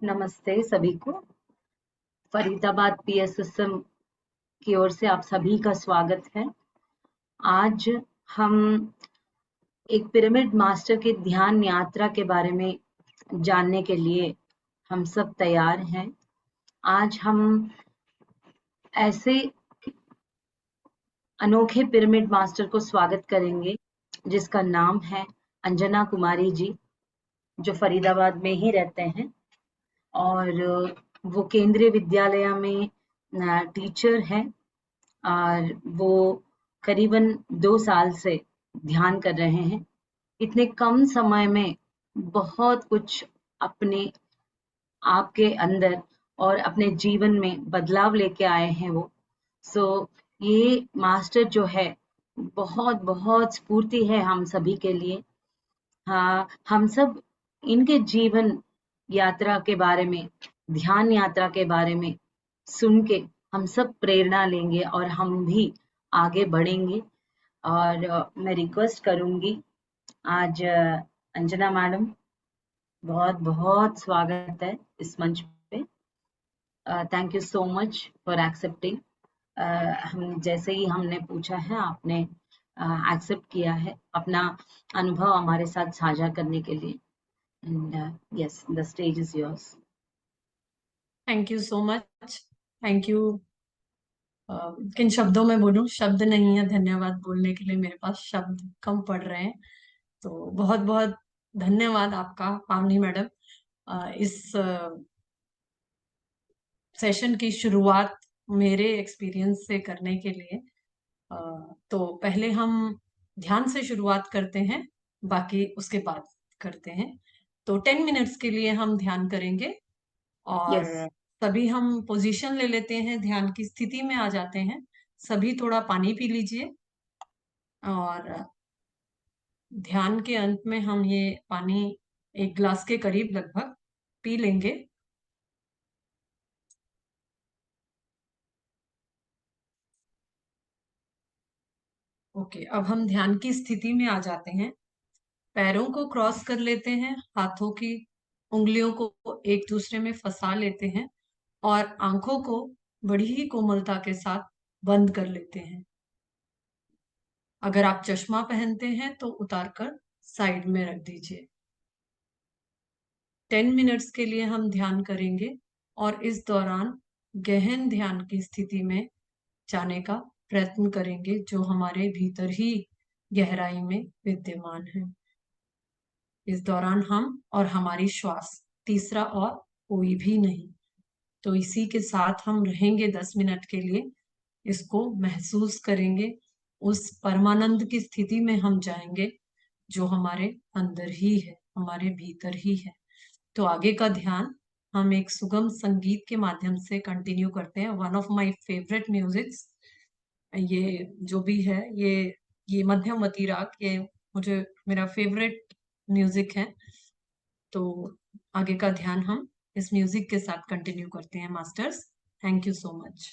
नमस्ते सभी को। फरीदाबाद पीएसएसएम की ओर से आप सभी का स्वागत है। आज हम एक पिरामिड मास्टर की ध्यान यात्रा के बारे में जानने के लिए हम सब तैयार हैं। आज हम ऐसे अनोखे पिरामिड मास्टर को स्वागत करेंगे जिसका नाम है अंजना कुमारी जी, जो फरीदाबाद में ही रहते हैं और वो केंद्रीय विद्यालय में टीचर हैं और वो करीबन 2 साल से ध्यान कर रहे हैं। इतने कम समय में बहुत कुछ अपने आप के अंदर और अपने जीवन में बदलाव लेके आए हैं वो। ये मास्टर जो है बहुत बहुत स्फूर्ति है हम सभी के लिए। हाँ, हम सब इनके जीवन यात्रा के बारे में, ध्यान यात्रा के बारे में सुन के हम सब प्रेरणा लेंगे और हम भी आगे बढ़ेंगे। और मैं रिक्वेस्ट करूंगी आज अंजना मैडम, बहुत बहुत स्वागत है इस मंच पे। Thank you so much for accepting. हम जैसे ही हमने पूछा है आपने एक्सेप्ट किया है अपना अनुभव हमारे साथ साझा करने के लिए। And yes, the stage is yours. Thank you so much. Thank you. किन शब्दों में बोलूं, शब्द नहीं है धन्यवाद बोलने के लिए, मेरे पास शब्द कम पड़ रहे हैं। तो बहुत बहुत धन्यवाद आपका पावनी मैडम, इस सेशन की शुरुआत मेरे एक्सपीरियंस से करने के लिए। तो पहले हम ध्यान से शुरुआत करते हैं, बाकी उसके बाद करते हैं। तो 10 मिनट्स के लिए हम ध्यान करेंगे और यस, तभी हम पोजीशन ले लेते हैं, ध्यान की स्थिति में आ जाते हैं। सभी थोड़ा पानी पी लीजिए और ध्यान के अंत में हम ये पानी 1 ग्लास के करीब लगभग पी लेंगे। ओके, अब हम ध्यान की स्थिति में आ जाते हैं। पैरों को क्रॉस कर लेते हैं, हाथों की उंगलियों को एक दूसरे में फंसा लेते हैं और आंखों को बड़ी ही कोमलता के साथ बंद कर लेते हैं। अगर आप चश्मा पहनते हैं तो उतारकर साइड में रख दीजिए। 10 मिनट्स के लिए हम ध्यान करेंगे और इस दौरान गहन ध्यान की स्थिति में जाने का प्रयत्न करेंगे, जो हमारे भीतर ही गहराई में विद्यमान है। इस दौरान हम और हमारी श्वास, तीसरा और कोई भी नहीं। तो इसी के साथ हम रहेंगे 10 मिनट के लिए। इसको महसूस करेंगे, उस परमानंद की स्थिति में हम जाएंगे जो हमारे अंदर ही है, हमारे भीतर ही है। तो आगे का ध्यान हम एक सुगम संगीत के माध्यम से कंटिन्यू करते हैं। One of my favourite musics, ये जो भी है, ये मध्यमवती राग, ये मुझे मेरा फेवरेट म्यूजिक है। तो आगे का ध्यान हम इस म्यूजिक के साथ कंटिन्यू करते हैं masters. Thank you so much.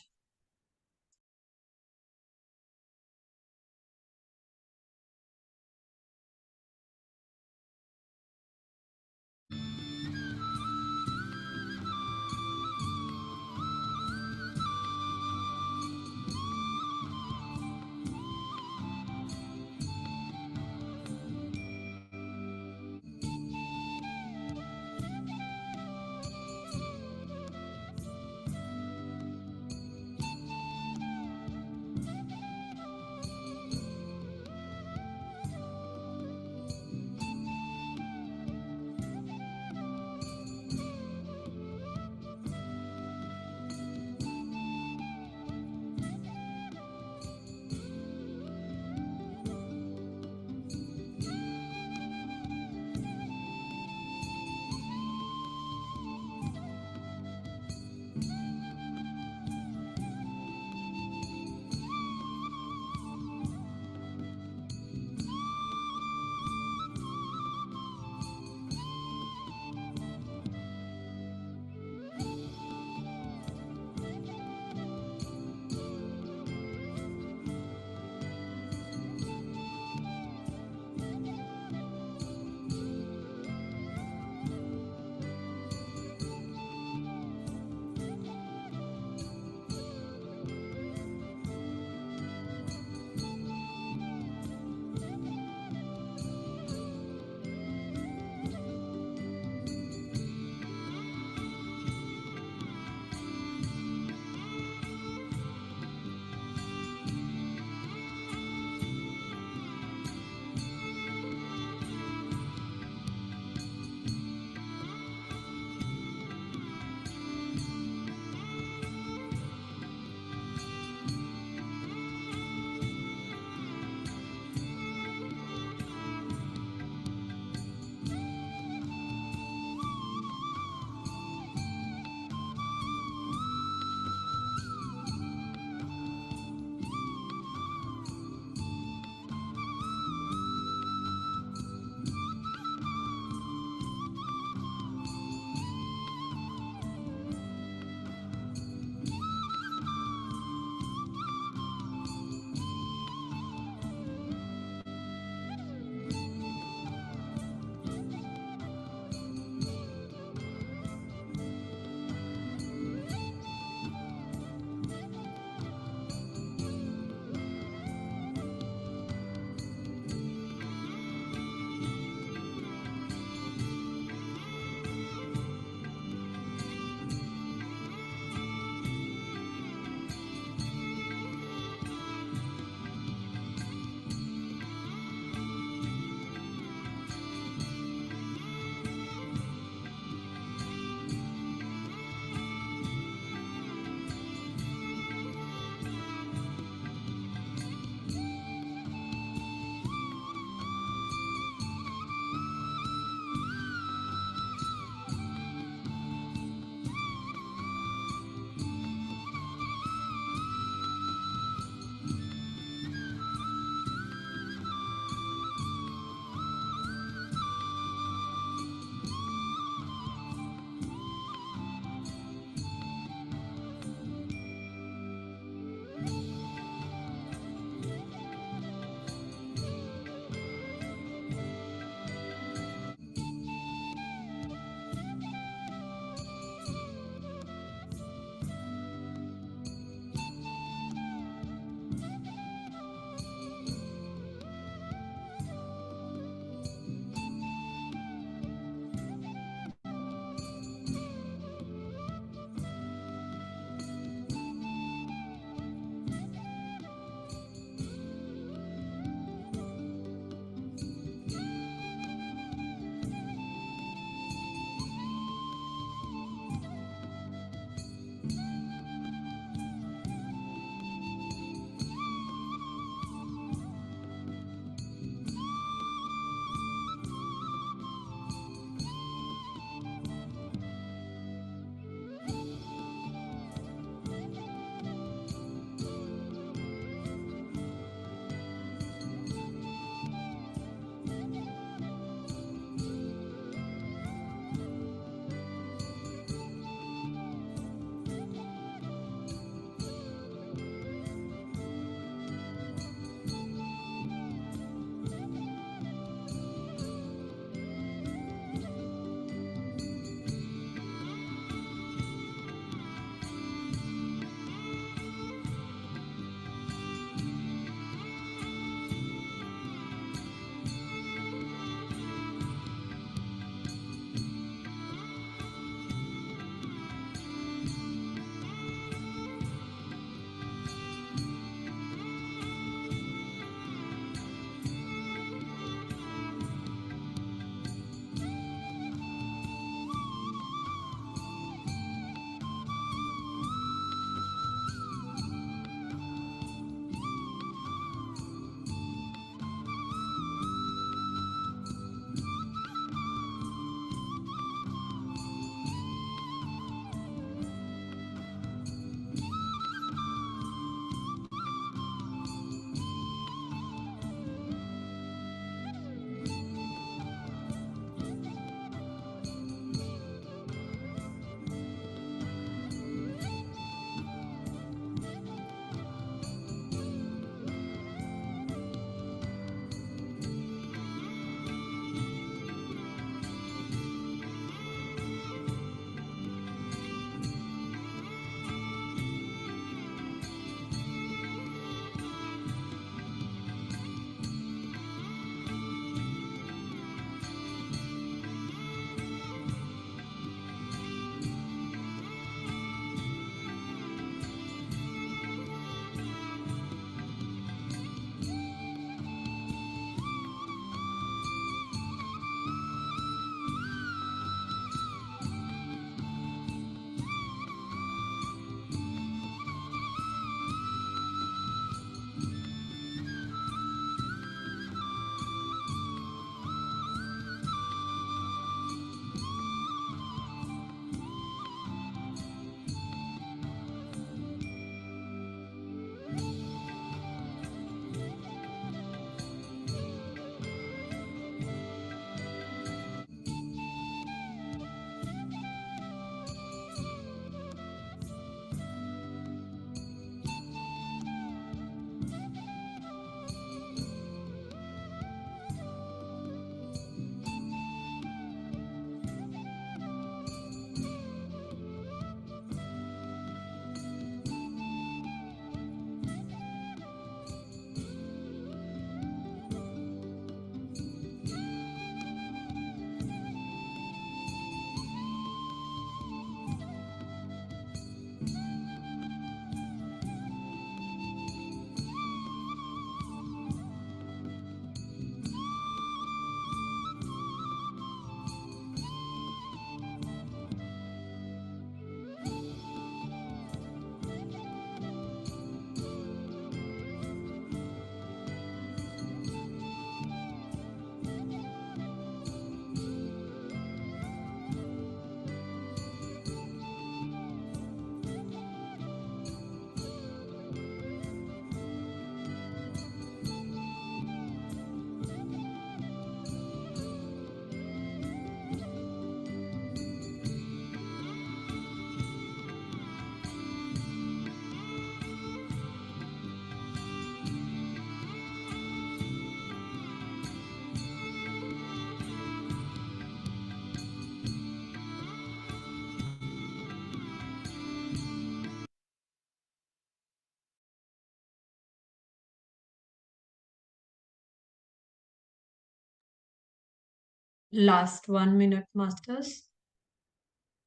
Last 1 minute masters,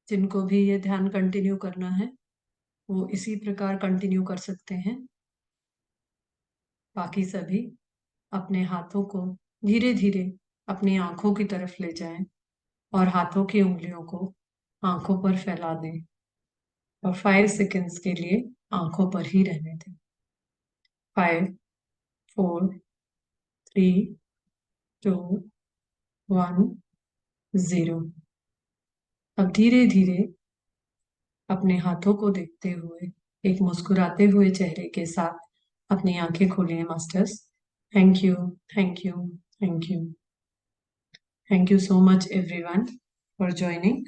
जिनको भी ये ध्यान कंटिन्यू करना है वो इसी प्रकार कंटिन्यू कर सकते हैं। बाकी सभी अपने हाथों को धीरे धीरे अपनी आंखों की तरफ ले जाएं और हाथों की उंगलियों को आंखों पर फैला दें और 5 सेकेंड्स के लिए आंखों पर ही रहने दें। 5, 4, 3, 2, 1, 0। अब धीरे धीरे अपने हाथों को देखते हुए एक मुस्कुराते हुए चेहरे के साथ अपनी आंखें खोलिए masters. Thank you, thank you, thank you, thank you so much everyone for joining.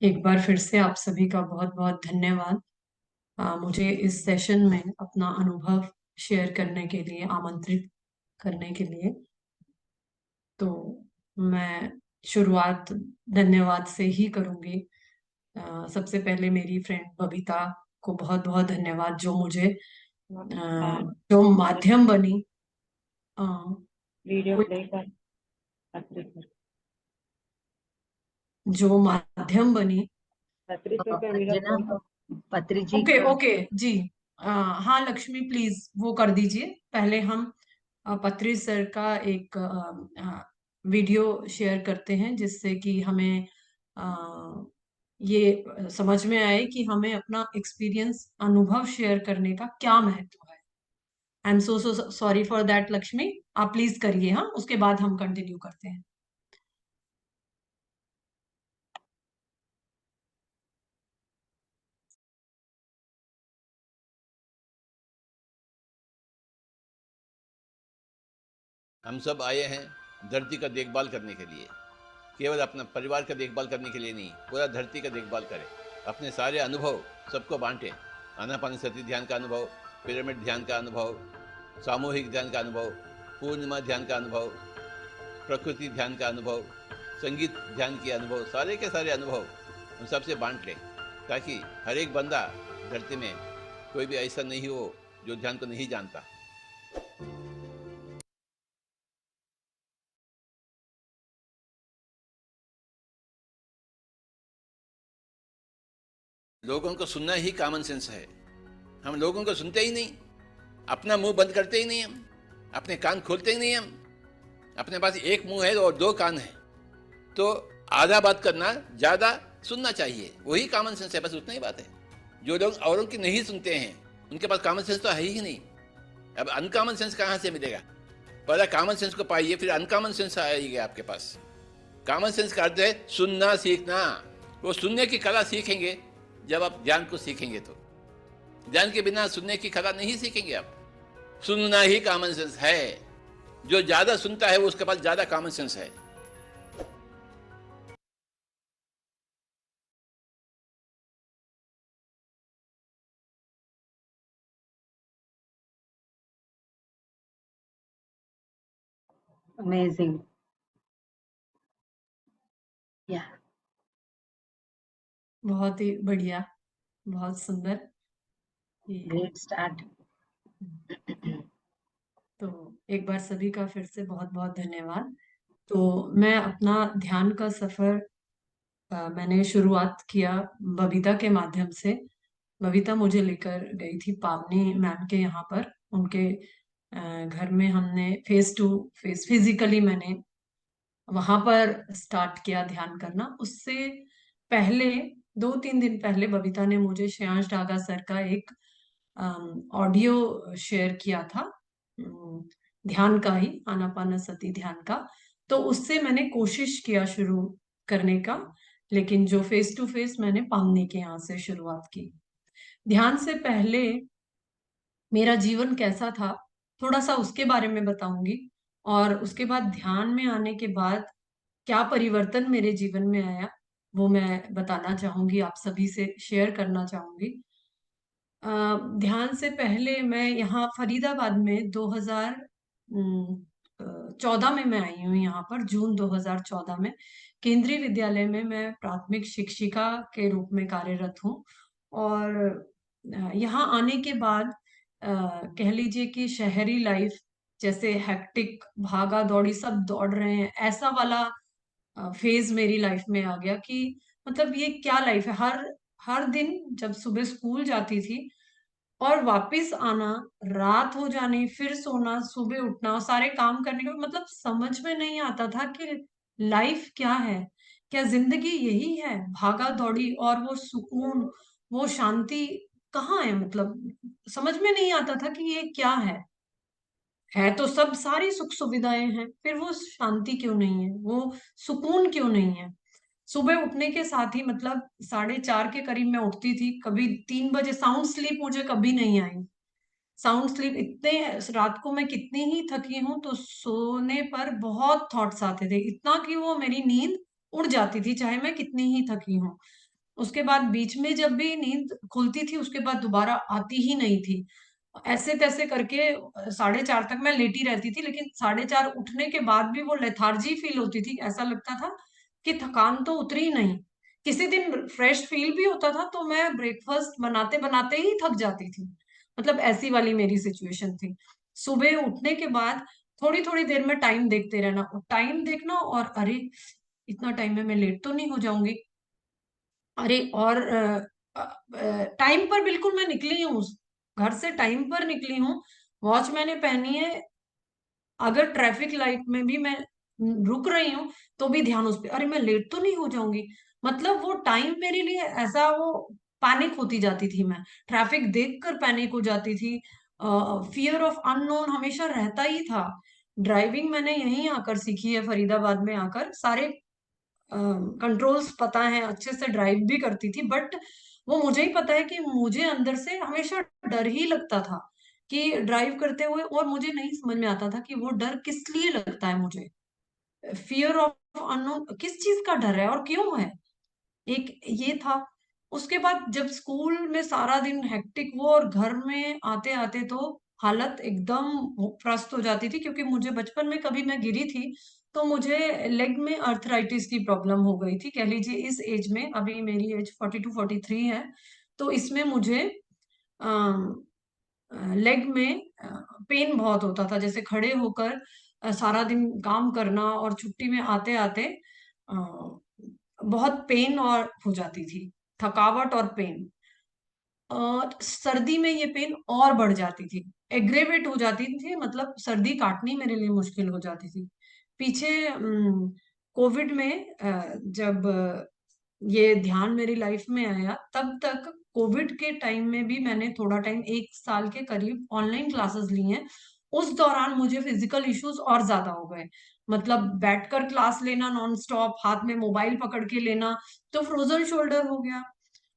एक बार फिर से आप सभी का बहुत बहुत धन्यवाद मुझे इस सेशन में अपना अनुभव शेयर करने के लिए आमंत्रित करने के लिए। तो मैं शुरुआत धन्यवाद से ही करूंगी। सबसे पहले मेरी फ्रेंड बबीता को बहुत बहुत धन्यवाद, जो मुझे जो माध्यम बनी। वीडियो प्ले कर जो माध्यम बनी। अंजना, पत्री जी ओके का ओके जी। हाँ लक्ष्मी प्लीज वो कर दीजिए। पहले हम पत्री सर का एक वीडियो शेयर करते हैं जिससे कि हमें ये समझ में आए कि हमें अपना एक्सपीरियंस अनुभव शेयर करने का क्या महत्व है। I am so so sorry for that Lakshmi, आप प्लीज करिए। हाँ उसके बाद हम कंटिन्यू करते हैं। हम सब आए हैं धरती का देखभाल करने के लिए, केवल अपना परिवार का देखभाल करने के लिए नहीं, पूरा धरती का देखभाल करें। अपने सारे अनुभव सबको बांटें। आनापानसति ध्यान का अनुभव, पिरामिड ध्यान का अनुभव, सामूहिक ध्यान का अनुभव, पूर्णिमा ध्यान का अनुभव, प्रकृति ध्यान का अनुभव, संगीत ध्यान के अनुभव, सारे के सारे अनुभव हम सबसे बांट लें, ताकि हर एक बंदा धरती में कोई भी ऐसा नहीं हो जो ध्यान को नहीं जानता। लोगों को सुनना ही कॉमन सेंस है। हम लोगों को सुनते ही नहीं, अपना मुंह बंद करते ही नहीं, हम अपने कान खोलते ही नहीं। हम अपने पास एक मुंह है और 2 कान है, तो आधा बात करना, ज्यादा सुनना चाहिए, वही कॉमन सेंस है। बस उतना ही बात है। जो लोग औरों की नहीं सुनते हैं उनके पास कॉमन सेंस तो है ही नहीं। अब अनकॉमन सेंस कहाँ से मिलेगा? पहले कॉमन सेंस को पाइए, फिर अनकॉमन सेंस आएगा आपके पास। कॉमन सेंस का अर्थ है सुनना सीखना। वो सुनने की कला सीखेंगे जब आप ध्यान को सीखेंगे। तो ध्यान के बिना सुनने की कला नहीं सीखेंगे आप। सुनना ही कॉमन सेंस है। जो ज्यादा सुनता है वो उसके पास ज्यादा कॉमन सेंस है। अमेजिंग। या बहुत ही बढ़िया, बहुत सुंदर। Great start. तो एक बार सभी का फिर से बहुत बहुत धन्यवाद। तो मैं अपना ध्यान का सफर मैंने शुरुआत किया बबीता के माध्यम से। बबीता मुझे लेकर गई थी पावनी मैम के यहाँ पर। उनके घर में हमने फेस टू फेस फिजिकली मैंने वहां पर स्टार्ट किया ध्यान करना। उससे पहले 2-3 दिन पहले बबीता ने मुझे श्रेयांश डागा सर का एक ऑडियो शेयर किया था, ध्यान का ही, आनापानसति ध्यान का। तो उससे मैंने कोशिश किया शुरू करने का, लेकिन जो फेस टू फेस मैंने पावनी के यहाँ से शुरुआत की। ध्यान से पहले मेरा जीवन कैसा था थोड़ा सा उसके बारे में बताऊंगी, और उसके बाद ध्यान में आने के बाद क्या परिवर्तन मेरे जीवन में आया वो मैं बताना चाहूंगी, आप सभी से शेयर करना चाहूंगी। ध्यान से पहले मैं यहाँ फरीदाबाद में 2014 में मैं आई हूँ यहाँ पर। जून 2014 में केंद्रीय विद्यालय में मैं प्राथमिक शिक्षिका के रूप में कार्यरत हूँ। और यहाँ आने के बाद कह लीजिए कि शहरी लाइफ जैसे हेक्टिक, भागा दौड़ी, सब दौड़ रहे हैं, ऐसा वाला फेज मेरी लाइफ में आ गया कि मतलब ये क्या लाइफ है। हर हर दिन जब सुबह स्कूल जाती थी और वापस आना, रात हो जानी, फिर सोना, सुबह उठना, सारे काम करने के, मतलब समझ में नहीं आता था कि लाइफ क्या है, क्या जिंदगी यही है, भागा दौड़ी, और वो सुकून, वो शांति कहाँ है, मतलब समझ में नहीं आता था कि ये क्या है तो सब सारी सुख सुविधाएं हैं, फिर वो शांति क्यों नहीं है, वो सुकून क्यों नहीं है। सुबह उठने के साथ ही मतलब 4:30 के करीब मैं उठती थी, कभी 3 बजे। साउंड स्लीप मुझे कभी नहीं आई। साउंड स्लीप इतने, रात को मैं कितनी ही थकी हूं तो सोने पर बहुत थॉट्स आते थे, इतना कि वो मेरी नींद उड़ जाती थी चाहे मैं कितनी ही थकी हूं। उसके बाद बीच में जब भी नींद खुलती थी उसके बाद दोबारा आती ही नहीं थी। ऐसे तैसे करके 4:30 तक मैं लेटी रहती थी, लेकिन 4:30 उठने के बाद भी वो लेथार्जी फील होती थी, ऐसा लगता था कि थकान तो उतरी ही नहीं। किसी दिन फ्रेश फील भी होता था तो मैं ब्रेकफास्ट बनाते बनाते ही थक जाती थी। मतलब ऐसी वाली मेरी सिचुएशन थी। सुबह उठने के बाद थोड़ी थोड़ी देर में टाइम देखते रहना, टाइम देखना, और अरे इतना टाइम है, मैं लेट तो नहीं हो जाऊंगी। अरे और टाइम पर बिल्कुल मैं निकली हूँ, घर से टाइम पर निकली हूँ, वॉच मैंने पहनी है, अगर ट्रैफिक लाइट में भी मैं रुक रही हूँ तो भी ध्यान उस पे, अरे मैं लेट तो नहीं हो जाऊंगी। मतलब वो टाइम मेरे लिए ऐसा, वो पैनिक होती जाती थी मैं, ट्रैफिक देखकर पैनिक हो जाती थी। फियर ऑफ अननोन हमेशा रहता ही था। ड्राइविंग मैंने यहीं आकर सीखी है, फरीदाबाद में आकर सारे कंट्रोल्स पता है, अच्छे से ड्राइव भी करती थी, बट वो मुझे ही पता है कि मुझे अंदर से हमेशा डर ही लगता था कि ड्राइव करते हुए, और मुझे नहीं समझ में आता था कि वो डर किस लिए लगता है मुझे। फियर ऑफ अननोन, किस चीज का डर है और क्यों है, एक ये था। उसके बाद जब स्कूल में सारा दिन हेक्टिक वो, और घर में आते आते तो हालत एकदम त्रस्त हो जाती थी, क्योंकि मुझे बचपन में कभी मैं गिरी थी तो मुझे लेग में अर्थराइटिस की प्रॉब्लम हो गई थी, कह लीजिए इस एज में, अभी मेरी एज 42-43 है, तो इसमें मुझे लेग में पेन बहुत होता था, जैसे खड़े होकर सारा दिन काम करना और छुट्टी में आते आते बहुत पेन और हो जाती थी, थकावट और पेन। और सर्दी में ये पेन और बढ़ जाती थी, एग्रेवेट हो जाती थी, मतलब सर्दी काटनी मेरे लिए मुश्किल हो जाती थी। पीछे कोविड में जब ये ध्यान मेरी लाइफ में आया, तब तक कोविड के टाइम में भी मैंने थोड़ा टाइम, 1 साल के करीब ऑनलाइन क्लासेस ली हैं। उस दौरान मुझे फिजिकल इश्यूज और ज्यादा हो गए, मतलब बैठकर क्लास लेना नॉन स्टॉप, हाथ में मोबाइल पकड़ के लेना, तो फ्रोजन शोल्डर हो गया,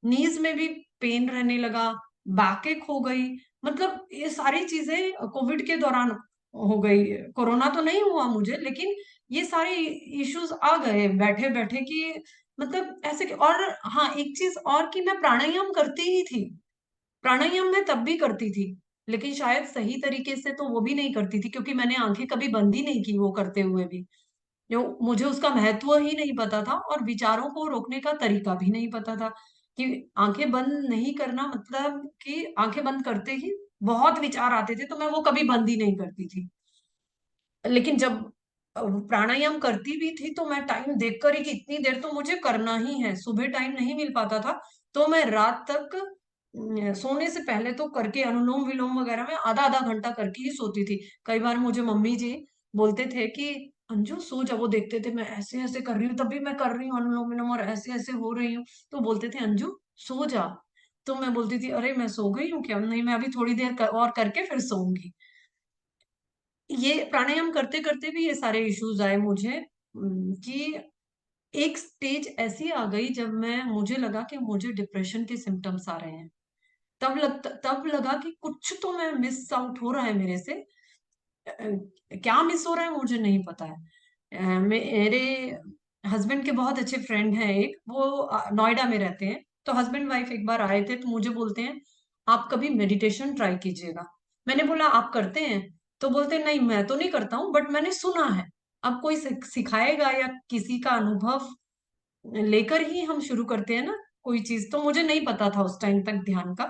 नीज में भी पेन रहने लगा, बैकएक हो गई। मतलब ये सारी चीजें कोविड के दौरान हो गई। कोरोना तो नहीं हुआ मुझे, लेकिन ये सारे इश्यूज आ गए बैठे बैठे कि मतलब ऐसे और हाँ, एक चीज और कि मैं प्राणायाम करती ही थी। प्राणायाम मैं तब भी करती थी, लेकिन शायद सही तरीके से तो वो भी नहीं करती थी, क्योंकि मैंने आंखें कभी बंद ही नहीं की वो करते हुए भी, जो मुझे उसका महत्व ही नहीं पता था, और विचारों को रोकने का तरीका भी नहीं पता था कि आंखें बंद नहीं करना, मतलब कि आंखें बंद करते ही बहुत विचार आते थे तो मैं वो कभी बंद ही नहीं करती थी। लेकिन जब प्राणायाम करती भी थी तो मैं टाइम देखकर ही कि इतनी देर तो मुझे करना ही है, सुबह टाइम नहीं मिल पाता था तो मैं रात तक सोने से पहले तो करके, अनुलोम विलोम वगैरह में आधा आधा घंटा करके ही सोती थी। कई बार मुझे मम्मी जी बोलते थे कि अंजू सो जा, वो देखते थे मैं ऐसे ऐसे कर रही हूँ, तब भी मैं कर रही हूँ अनुलोम विलोम और ऐसे ऐसे हो रही हूँ, तो बोलते थे अंजू सो जा। तो मैं बोलती थी अरे मैं सो गई हूँ क्या, नहीं मैं अभी थोड़ी देर और करके फिर सोऊंगी। ये प्राणायाम करते करते भी ये सारे इश्यूज आए मुझे, कि एक स्टेज ऐसी आ गई जब मैं, मुझे लगा कि मुझे डिप्रेशन के सिम्टम्स आ रहे हैं। तब लगा कि कुछ तो मैं मिस आउट हो रहा है मेरे से। क्या मिस हो रहा है मुझे नहीं पता है। मेरे हस्बैंड के बहुत अच्छे फ्रेंड हैं, एक वो नोएडा में रहते हैं, तो हस्बैंड वाइफ एक बार आए थे तो मुझे बोलते हैं आप कभी मेडिटेशन ट्राई कीजिएगा। मैंने बोला आप करते हैं? तो बोलते हैं नहीं मैं तो नहीं करता हूँ, बट मैंने सुना है। अब कोई सिखाएगा या किसी का अनुभव लेकर ही हम शुरू करते हैं ना कोई चीज, तो मुझे नहीं पता था उस टाइम तक ध्यान का।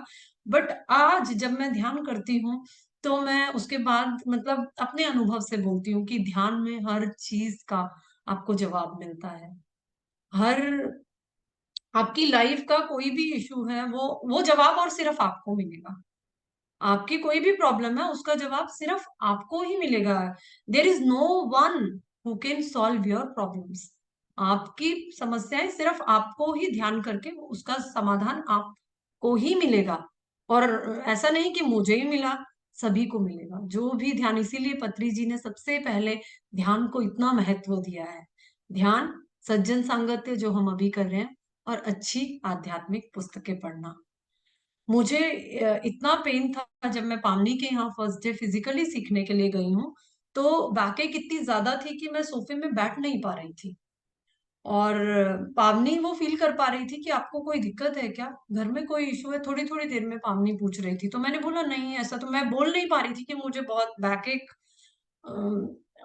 बट आज जब मैं ध्यान करती हूँ तो मैं उसके बाद मतलब अपने अनुभव से बोलती हूँ कि ध्यान में हर चीज का आपको जवाब मिलता है। हर आपकी लाइफ का कोई भी इशू है, वो जवाब और सिर्फ आपको मिलेगा। आपकी कोई भी प्रॉब्लम है, उसका जवाब सिर्फ आपको ही मिलेगा। There is no one who can solve your problems. आपकी समस्याएं सिर्फ आपको ही ध्यान करके उसका समाधान आपको ही मिलेगा। और ऐसा नहीं कि मुझे ही मिला, सभी को मिलेगा जो भी ध्यान। इसीलिए पत्री जी ने सबसे पहले ध्यान को इतना महत्व दिया है। ध्यान, सज्जन सांगत्य जो हम अभी कर रहे हैं, और अच्छी आध्यात्मिक पुस्तकें पढ़ना। मुझे इतना पेन था जब मैं पावनी के यहाँ फर्स्ट डे फिजिकली सीखने के लिए गई हूँ, तो बैकेक इतनी ज्यादा थी कि मैं सोफे में बैठ नहीं पा रही थी। और पावनी वो फील कर पा रही थी कि आपको कोई दिक्कत है क्या, घर में कोई इशू है। थोड़ी थोड़ी देर में पावनी पूछ रही थी, तो मैंने बोला नहीं ऐसा। तो मैं बोल नहीं पा रही थी कि मुझे बहुत बैकेक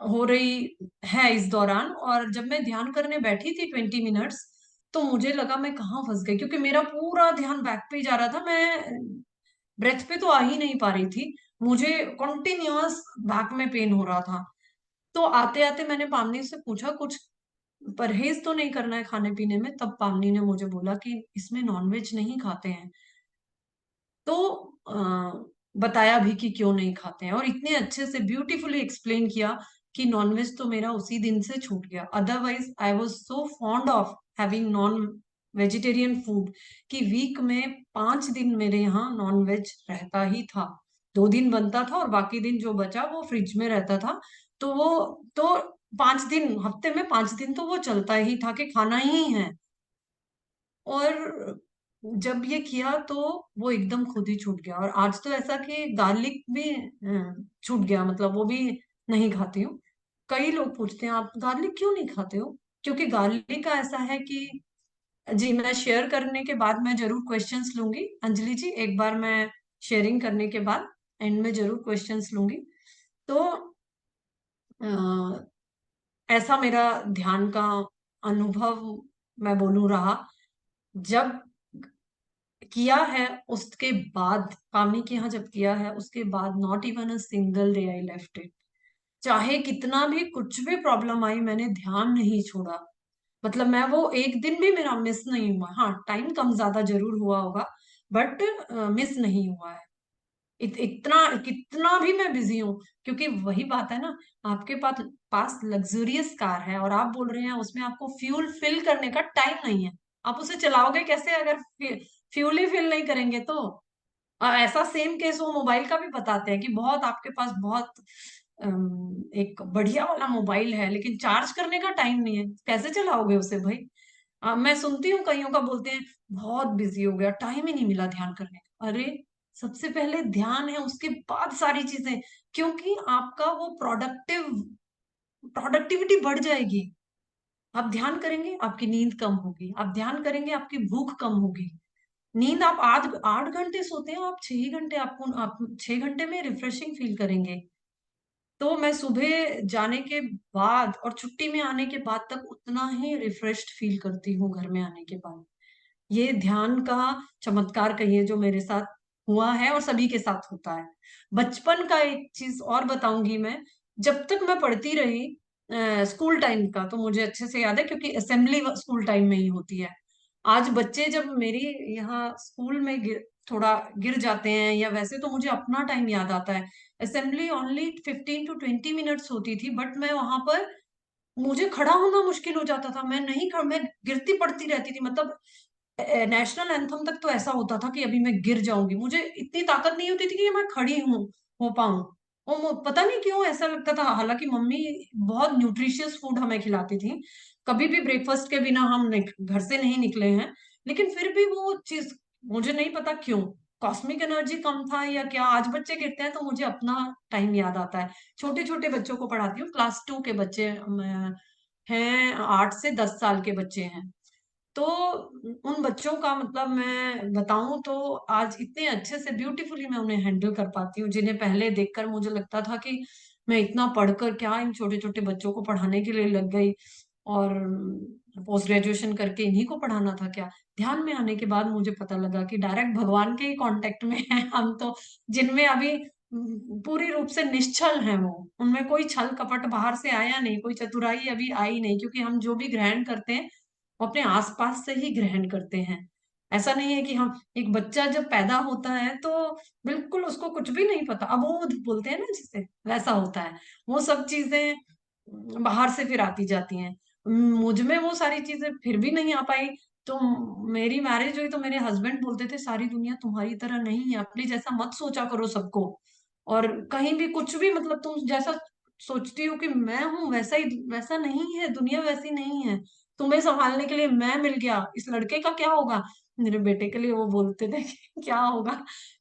हो रही है इस दौरान। और जब मैं ध्यान करने बैठी थी 20 मिनट्स, तो मुझे लगा मैं कहाँ फंस गई, क्योंकि मेरा पूरा ध्यान बैक पे ही जा रहा था। मैं ब्रेथ पे तो आ ही नहीं पा रही थी। मुझे कॉन्टिन्यूअस बैक में पेन हो रहा था। तो आते आते मैंने पावनी से पूछा कुछ परहेज तो नहीं करना है खाने पीने में। तब पावनी ने मुझे बोला कि इसमें नॉनवेज नहीं खाते हैं। तो बताया भी कि क्यों नहीं खाते हैं, और इतने अच्छे से ब्यूटीफुली एक्सप्लेन किया कि नॉनवेज तो मेरा उसी दिन से छूट गया। Otherwise I was so fond of having non vegetarian food कि वीक में 5 दिन मेरे यहाँ नॉनवेज रहता ही था। 2 दिन बनता था और बाकी दिन जो बचा वो फ्रिज में रहता था। तो वो तो 5 दिन, हफ्ते में 5 दिन तो वो चलता ही था कि खाना ही है। और जब ये किया तो वो एकदम खुद ही छूट गया। और आज तो ऐसा कि गार्लिक भी छूट गया, मतलब वो भी नहीं खाती हूँ। कई लोग पूछते हैं आप गार्लिक क्यों नहीं खाते हो, क्योंकि गार्लिक का ऐसा है कि जी, मैं शेयर करने के बाद मैं जरूर क्वेश्चंस लूंगी अंजलि जी। एक बार मैं शेयरिंग करने के बाद एंड में जरूर क्वेश्चंस लूंगी। तो अ, ऐसा मेरा ध्यान का अनुभव मैं बोलूं रहा। जब किया है उसके बाद, पावनी के यहाँ जब किया है उसके बाद, not even a single day I left it. चाहे कितना भी कुछ भी प्रॉब्लम आई, मैंने ध्यान नहीं छोड़ा। मतलब मैं वो एक दिन भी मेरा मिस नहीं हुआ। हाँ, टाइम कम ज्यादा जरूर हुआ होगा, बट मिस नहीं हुआ है। इतना कितना भी मैं बिजी हूँ, क्योंकि वही बात है ना, आपके पास लग्जरियस कार है और आप बोल रहे हैं उसमें आपको फ्यूल फिल करने का टाइम नहीं है। आप उसे चलाओगे कैसे अगर फ्यूल ही फिल नहीं करेंगे तो। ऐसा सेम केस वो मोबाइल का भी बताते हैं कि बहुत आपके पास बहुत एक बढ़िया वाला मोबाइल है, लेकिन चार्ज करने का टाइम नहीं है, कैसे चलाओगे उसे भाई। मैं सुनती हूँ कईयों का बोलते हैं बहुत बिजी हो गया, टाइम ही नहीं मिला ध्यान करने का। अरे, सबसे पहले ध्यान है, उसके बाद सारी चीजें। क्योंकि आपका वो प्रोडक्टिविटी बढ़ जाएगी। आप ध्यान करेंगे आपकी नींद कम होगी, आप ध्यान करेंगे आपकी भूख कम होगी। नींद आप 8 8 घंटे सोते हैं, आप 6 घंटे, आप 6 घंटे में रिफ्रेशिंग फील करेंगे। तो मैं सुबह जाने के बाद और छुट्टी में आने के बाद तक उतना ही रिफ्रेश्ड फील करती हूँ घर में आने के बाद। ये ध्यान का चमत्कार कहिए जो मेरे साथ हुआ है और सभी के साथ होता है। बचपन का एक चीज और बताऊंगी मैं। जब तक मैं पढ़ती रही स्कूल टाइम का तो मुझे अच्छे से याद है, क्योंकि असेंबली स्कूल टाइम में ही होती है। आज बच्चे जब मेरी यहाँ स्कूल में थोड़ा गिर जाते हैं या वैसे, तो मुझे अपना टाइम याद आता है। असेंबली ओनली 15 to 20 मिनट्स होती थी, बट मैं वहां पर, मुझे खड़ा होना मुश्किल हो जाता था। मैं गिरती पड़ती रहती थी। मतलब नेशनल एंथम तक तो ऐसा होता था कि अभी मैं गिर जाऊंगी, मुझे इतनी ताकत नहीं होती थी कि मैं खड़ी हूँ हो पाऊं। और पता नहीं क्यों ऐसा लगता था, हालांकि मम्मी बहुत न्यूट्रिशियस फूड हमें खिलाती थी। कभी भी ब्रेकफास्ट के बिना हम घर से नहीं निकले हैं। लेकिन फिर भी वो चीज, मुझे नहीं पता क्यों, कॉस्मिक एनर्जी कम था या क्या। आज बच्चे गिरते हैं तो मुझे अपना टाइम याद आता है। छोटे छोटे बच्चों को पढ़ाती हूँ, क्लास 2 के बच्चे हैं, 8 से 10 साल के बच्चे हैं। तो उन बच्चों का मतलब मैं बताऊं तो आज इतने अच्छे से ब्यूटीफुली मैं उन्हें हैंडल कर पाती हूँ, जिन्हें पहले देखकर मुझे लगता था कि मैं इतना पढ़कर क्या इन छोटे छोटे बच्चों को पढ़ाने के लिए लग गई, और पोस्ट ग्रेजुएशन करके इन्हीं को पढ़ाना था क्या। ध्यान में आने के बाद मुझे पता लगा कि डायरेक्ट भगवान के ही कांटेक्ट में है हम तो, जिनमें अभी पूरी रूप से निश्चल हैं वो, उनमें कोई छल कपट बाहर से आया नहीं, कोई चतुराई अभी आई नहीं, क्योंकि हम जो भी ग्रहण करते हैं वो अपने आसपास से ही ग्रहण करते हैं। ऐसा नहीं है कि हम, एक बच्चा जब पैदा होता है तो बिल्कुल उसको कुछ भी नहीं पता, अबोध बोलते हैं ना जिसे, वैसा होता है। वो सब चीजें बाहर से फिर आती जाती हैं। मुझ में वो सारी चीजें फिर भी नहीं आ पाई। तो मेरी मैरिज हुई तो मेरे हस्बैंड बोलते थे सारी दुनिया तुम्हारी तरह नहीं है, अपने जैसा मत सोचा करो सबको, और कहीं भी कुछ भी, मतलब तुम जैसा सोचती हो कि मैं हूं वैसा ही, वैसा नहीं है, दुनिया वैसी नहीं है। तुम्हें संभालने के लिए मैं मिल गया, इस लड़के का क्या होगा? मेरे बेटे के लिए वो बोलते थे कि क्या होगा,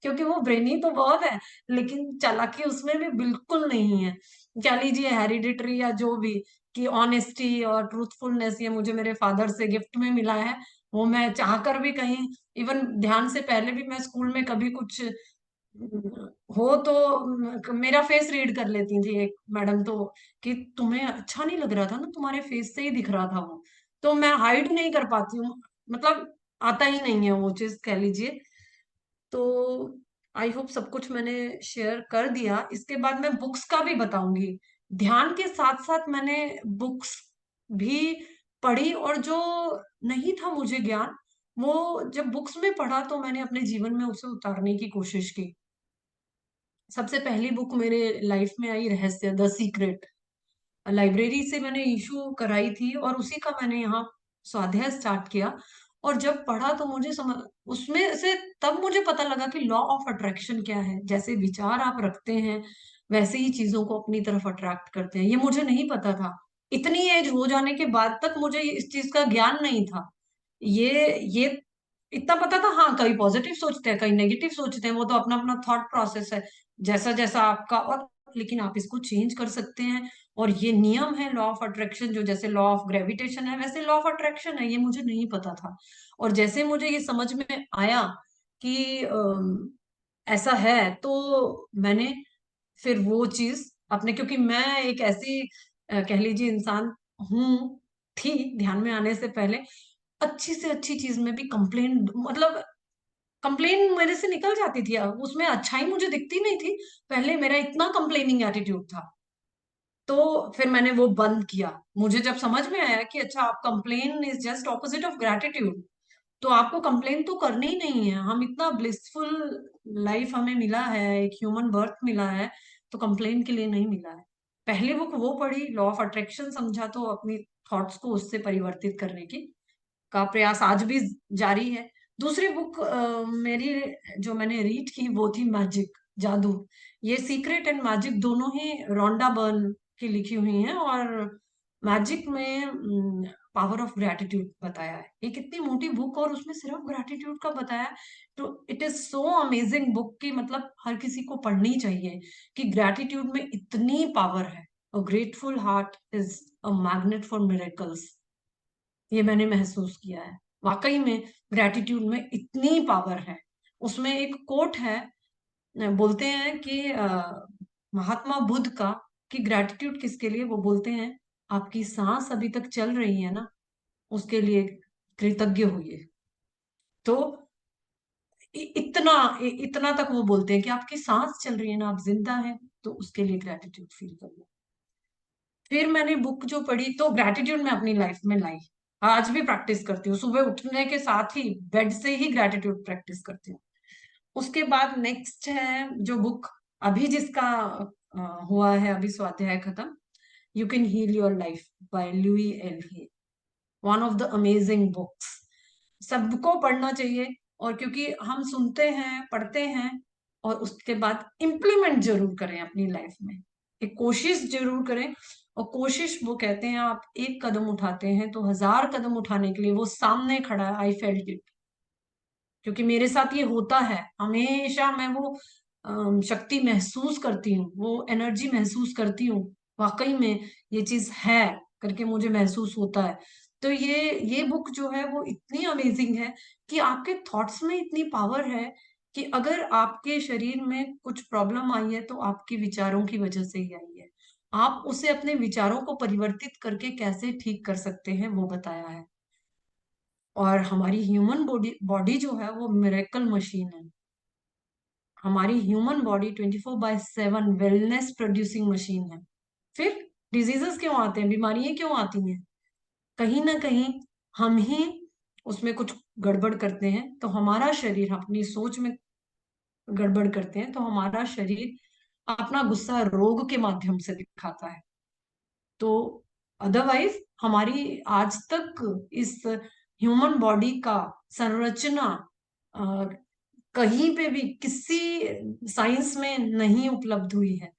क्योंकि वो ब्रेनी तो बहुत है लेकिन चालाकी उसमें भी बिल्कुल नहीं है। क्या लीजिए हेरिडिटरी या जो भी, कि ऑनेस्टी और ट्रूथफुलनेस ये मुझे मेरे फादर से गिफ्ट में मिला है। वो मैं चाहकर भी कहीं, इवन ध्यान से पहले भी मैं स्कूल में कभी कुछ हो तो मेरा फेस रीड कर लेती थी एक मैडम तो, कि तुम्हें अच्छा नहीं लग रहा था ना, तुम्हारे फेस से ही दिख रहा था वो। तो मैं हाइड नहीं कर पाती हूँ, मतलब आता ही नहीं है वो चीज, कह लीजिए। तो आई होप सब कुछ मैंने शेयर कर दिया। इसके बाद मैं बुक्स का भी बताऊंगी। ध्यान के साथ साथ मैंने बुक्स भी पढ़ी, और जो नहीं था मुझे ज्ञान, वो जब बुक्स में पढ़ा तो मैंने अपने जीवन में उसे उतारने की कोशिश की। सबसे पहली बुक मेरे लाइफ में आई रहस्य, द सीक्रेट। लाइब्रेरी से मैंने इशू कराई थी और उसी का मैंने यहाँ स्वाध्याय स्टार्ट किया। और जब पढ़ा तो मुझे समझ, उसमें से तब मुझे पता लगा कि लॉ ऑफ अट्रैक्शन क्या है। जैसे विचार आप रखते हैं वैसे ही चीजों को अपनी तरफ अट्रैक्ट करते हैं। ये मुझे नहीं पता था, इतनी एज हो जाने के बाद तक मुझे इस चीज का ज्ञान नहीं था। ये इतना पता था, हाँ कहीं पॉजिटिव सोचते हैं कहीं नेगेटिव सोचते हैं, वो तो अपना अपना थॉट प्रोसेस है, जैसा जैसा आपका, और लेकिन आप इसको चेंज कर सकते हैं। और ये नियम है लॉ ऑफ अट्रैक्शन, जो जैसे लॉ ऑफ ग्रेविटेशन है वैसे लॉ ऑफ अट्रैक्शन है, ये मुझे नहीं पता था। और जैसे मुझे ये समझ में आया कि ऐसा है, तो मैंने फिर वो चीज अपने, क्योंकि मैं एक ऐसी कह लीजिए इंसान हूँ, थी ध्यान में आने से पहले, अच्छी से अच्छी चीज में भी कंप्लेन, मतलब कंप्लेन मेरे से निकल जाती थी, उसमें अच्छाई मुझे दिखती नहीं थी। पहले मेरा इतना कंप्लेनिंग एटीट्यूड था। तो फिर मैंने वो बंद किया। मुझे जब समझ में आया कि अच्छा, आप complain is just opposite of gratitude, तो आपको कंप्लेन तो करनी ही नहीं है। हम इतना ब्लिसफुल लाइफ हमें मिला है, एक ह्यूमन बर्थ मिला है, तो कंप्लेन के लिए नहीं मिला है। पहली बुक वो पढ़ी, लॉ ऑफ अट्रैक्शन समझा, तो अपनी थॉट्स को उससे परिवर्तित करने की का प्रयास आज भी जारी है। दूसरी बुक मेरी जो मैंने रीड की वो थी मैजिक, जादू। ये सीक्रेट एंड मैजिक दोनों ही रोंडा बर्न की लिखी हुई हैं, और मैजिक में पावर ऑफ ग्रेटिट्यूड बताया है। एक इतनी मोटी बुक और उसमें सिर्फ ग्रेटिट्यूड का बताया है। तो it is so amazing book की, मतलब हर किसी को पढ़नी चाहिए, कि ग्रेटिट्यूड में इतनी पावर है। अ grateful heart is a magnet for miracles. ये मैंने महसूस किया है, वाकई में ग्रेटिट्यूड में इतनी पावर है। उसमें एक कोट है, बोलते हैं कि महात्मा बुद्ध का, कि ग्रेटिट्यूड किसके लिए, वो बोलते हैं आपकी सांस अभी तक चल रही है ना, उसके लिए कृतज्ञ होइए। तो इतना तक वो बोलते हैं कि आपकी सांस चल रही है ना, आप जिंदा हैं, तो उसके लिए ग्रेटिट्यूड फील करिए। फिर मैंने बुक जो पढ़ी तो ग्रेटिट्यूड में अपनी लाइफ में लाई, आज भी प्रैक्टिस करती हूँ, सुबह उठने के साथ ही बेड से ही ग्रेटिट्यूड प्रैक्टिस करती हूँ। उसके बाद नेक्स्ट है जो बुक, अभी जिसका हुआ है अभी स्वाध्याय खत्म, you can heal your life by Louise L Hay. One of the amazing books, सबको पढ़ना चाहिए। और क्योंकि हम सुनते हैं पढ़ते हैं और उसके बाद इम्प्लीमेंट जरूर करें अपनी लाइफ में, एक कोशिश जरूर करें। और कोशिश, वो कहते हैं आप एक कदम उठाते हैं तो 1000 कदम उठाने के लिए वो सामने खड़ा है। आई फेल्ट इट, क्योंकि मेरे साथ ये होता है हमेशा। मैं वो शक्ति महसूस करती हूँ, वो एनर्जी महसूस करती हूँ, वाकई में ये चीज है करके मुझे महसूस होता है। तो ये बुक जो है वो इतनी अमेजिंग है कि आपके थॉट्स में इतनी पावर है, कि अगर आपके शरीर में कुछ प्रॉब्लम आई है तो आपके विचारों की वजह से ही आई है। आप उसे अपने विचारों को परिवर्तित करके कैसे ठीक कर सकते हैं वो बताया है। और हमारी ह्यूमन बॉडी बॉडी जो है वो मिरेकल मशीन है। हमारी human body 24/7 wellness producing machine है। फिर डिजीजेस क्यों आते हैं, बीमारियां क्यों आती हैं? कहीं ना कहीं हम ही उसमें कुछ गड़बड़ करते हैं। तो हमारा शरीर अपनी सोच में गड़बड़ करते हैं, तो हमारा शरीर अपना गुस्सा रोग के माध्यम से दिखाता है। तो अदरवाइज हमारी आज तक इस ह्यूमन बॉडी का संरचना अ, कहीं पे भी किसी साइंस में नहीं उपलब्ध हुई है।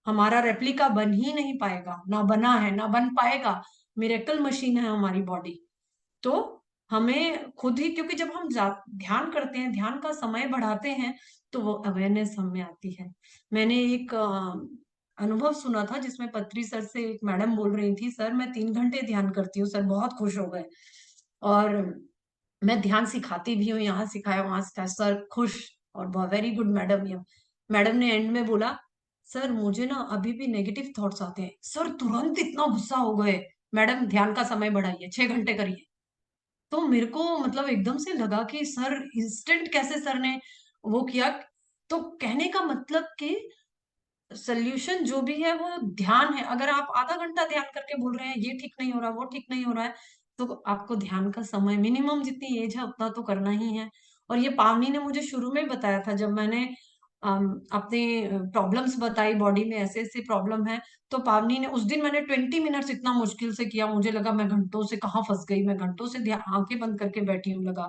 हमारा रेप्लिका बन ही नहीं पाएगा, ना बना है ना बन पाएगा। मिरेकल मशीन है हमारी बॉडी। तो हमें खुद ही, क्योंकि जब हम ध्यान करते हैं, ध्यान का समय बढ़ाते हैं, तो वो अवेयरनेस हम में आती है। मैंने एक अनुभव सुना था जिसमें पत्री सर से एक मैडम बोल रही थी, सर मैं 3 घंटे ध्यान करती हूँ। सर बहुत खुश हो गए और मैं ध्यान सिखाती भी हूँ, यहाँ सिखाया वहां सिखाया, सर खुश। और वेरी गुड मैडम। ये मैडम ने एंड में बोला, सर मुझे ना अभी भी नेगेटिव थॉट्स आते हैं। सर तुरंत इतना गुस्सा हो गए, मैडम ध्यान का समय बढ़ाइए, 6 घंटे करिए। तो मेरे को मतलब एकदम से लगा कि सर इंस्टेंट कैसे सर ने वो किया। तो कहने का मतलब कि सोल्यूशन जो भी है वो ध्यान है। अगर आप आधा घंटा ध्यान करके बोल रहे हैं ये ठीक नहीं हो रहा, वो ठीक नहीं हो रहा है, तो आपको ध्यान का समय मिनिमम जितनी एज है उतना तो करना ही है। और ये पावनी ने मुझे शुरू में बताया था, जब मैंने अपने प्रॉब्लम्स बताई, बॉडी में ऐसे ऐसे प्रॉब्लम है। तो पावनी ने, उस दिन मैंने 20 मिनट्स इतना मुश्किल से किया, मुझे लगा मैं घंटों से कहाँ फंस गई, मैं घंटों से आंखें बंद करके बैठी हूँ लगा।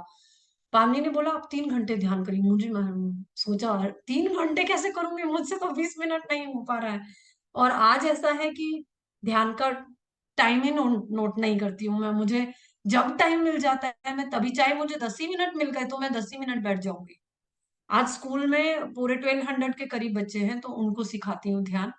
पावनी ने बोला आप 3 घंटे ध्यान करिए। मुझे, मैं सोचा 3 घंटे कैसे करूंगी, मुझसे तो 20 मिनट नहीं हो पा रहा है। और आज ऐसा है कि ध्यान का टाइम ही नोट नहीं करती हूँ मैं। मुझे जब टाइम मिल जाता है मैं तभी, चाहे मुझे 10 ही मिनट मिल गए तो मैं 10 ही मिनट बैठ जाऊंगी। आज स्कूल में पूरे 1200 के करीब बच्चे हैं, तो उनको सिखाती हूँ ध्यान।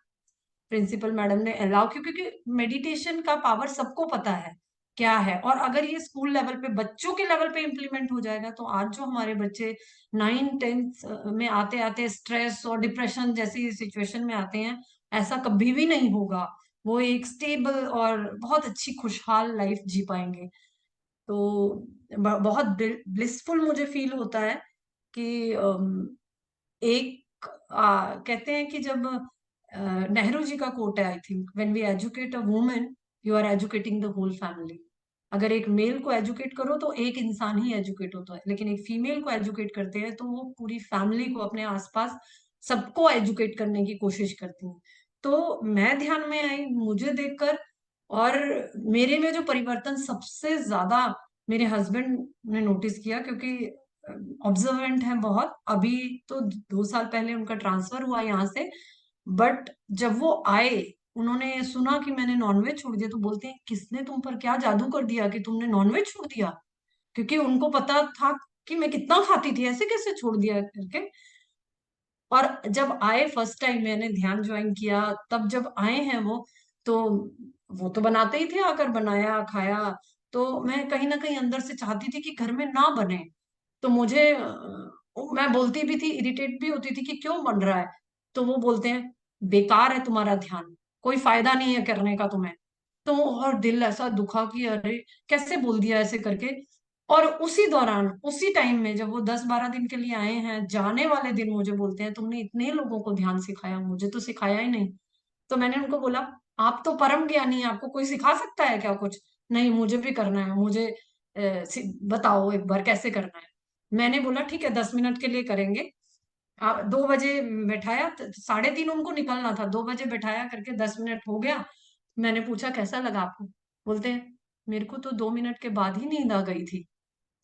प्रिंसिपल मैडम ने अलाउ, क्योंकि मेडिटेशन का पावर सबको पता है क्या है। और अगर ये स्कूल लेवल पे, बच्चों के लेवल पे इम्प्लीमेंट हो जाएगा, तो आज जो हमारे बच्चे 9th 10th में आते आते स्ट्रेस और डिप्रेशन जैसी सिचुएशन में आते हैं, ऐसा कभी भी नहीं होगा। वो एक स्टेबल और बहुत अच्छी खुशहाल लाइफ जी पाएंगे। तो बहुत ब्लिसफुल मुझे फील होता है कि एक कहते हैं कि जब नेहरू जी का कोट है, I think, when we educate a woman you are educating the whole family. अगर एक मेल को एजुकेट करो तो एक इंसान ही एजुकेट होता है, लेकिन एक फीमेल को एजुकेट करते हैं तो वो पूरी फैमिली को, अपने आसपास सबको एजुकेट करने की कोशिश करती है। तो मैं ध्यान में आई मुझे देखकर, और मेरे में जो परिवर्तन सबसे ज्यादा मेरे हस्बैंड ने नोटिस किया, क्योंकि ऑब्जर्वेंट है बहुत। अभी तो 2 साल पहले उनका ट्रांसफर हुआ यहाँ से, बट जब वो आए, उन्होंने सुना कि मैंने नॉनवेज छोड़ दिया, तो बोलते हैं किसने तुम पर क्या जादू कर दिया कि तुमने नॉनवेज छोड़ दिया। क्योंकि उनको पता था कि मैं कितना खाती थी, ऐसे कैसे छोड़ दिया करके। और जब आए फर्स्ट टाइम मैंने ध्यान ज्वाइन किया, तब जब आए हैं तो वो तो बनाते ही थे, आकर बनाया खाया। तो मैं कहीं ना कहीं अंदर से चाहती थी कि घर में ना बने। तो मुझे मैं बोलती भी थी, इरिटेट भी होती थी कि क्यों बन रहा है। तो वो बोलते हैं बेकार है तुम्हारा ध्यान, कोई फायदा नहीं है करने का तुम्हें। तो और दिल ऐसा दुखा कि अरे कैसे बोल दिया ऐसे करके। और उसी दौरान, उसी टाइम में, जब वो 10-12 दिन के लिए आए हैं, जाने वाले दिन मुझे बोलते हैं तुमने इतने लोगों को ध्यान सिखाया, मुझे तो सिखाया ही नहीं। तो मैंने उनको बोला आप तो परम ज्ञानी हैं, आपको कोई सिखा सकता है क्या कुछ? नहीं मुझे भी करना है, मुझे बताओ एक बार कैसे करना है। मैंने बोला ठीक है 10 मिनट के लिए करेंगे। 2 बजे बैठाया, 3:30 उनको निकलना था, 2 बजे बैठाया करके 10 मिनट हो गया। मैंने पूछा कैसा लगा आपको? बोलते हैं मेरे को तो 2 मिनट के बाद ही नींद आ गई थी।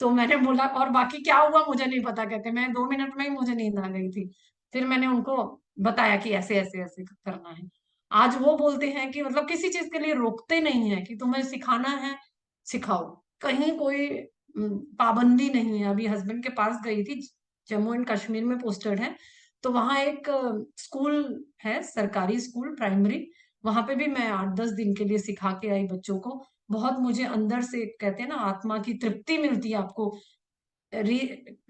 तो मैंने बोला और बाकी क्या हुआ मुझे नहीं पता। कहते मैं 2 मिनट में ही मुझे नींद आ गई थी। फिर मैंने उनको बताया कि ऐसे ऐसे ऐसे करना है। आज वो बोलते हैं कि मतलब किसी चीज के लिए रोकते नहीं है कि तुम्हें सिखाना है सिखाओ, कहीं कोई पाबंदी नहीं है। अभी हस्बैंड के पास गई थी, जम्मू एंड कश्मीर में पोस्टेड है। तो वहां एक स्कूल है, सरकारी स्कूल प्राइमरी, वहां पे भी मैं 8-10 दिन के लिए सिखा के आई बच्चों को। बहुत मुझे अंदर से, कहते हैं ना, आत्मा की तृप्ति मिलती है आपको।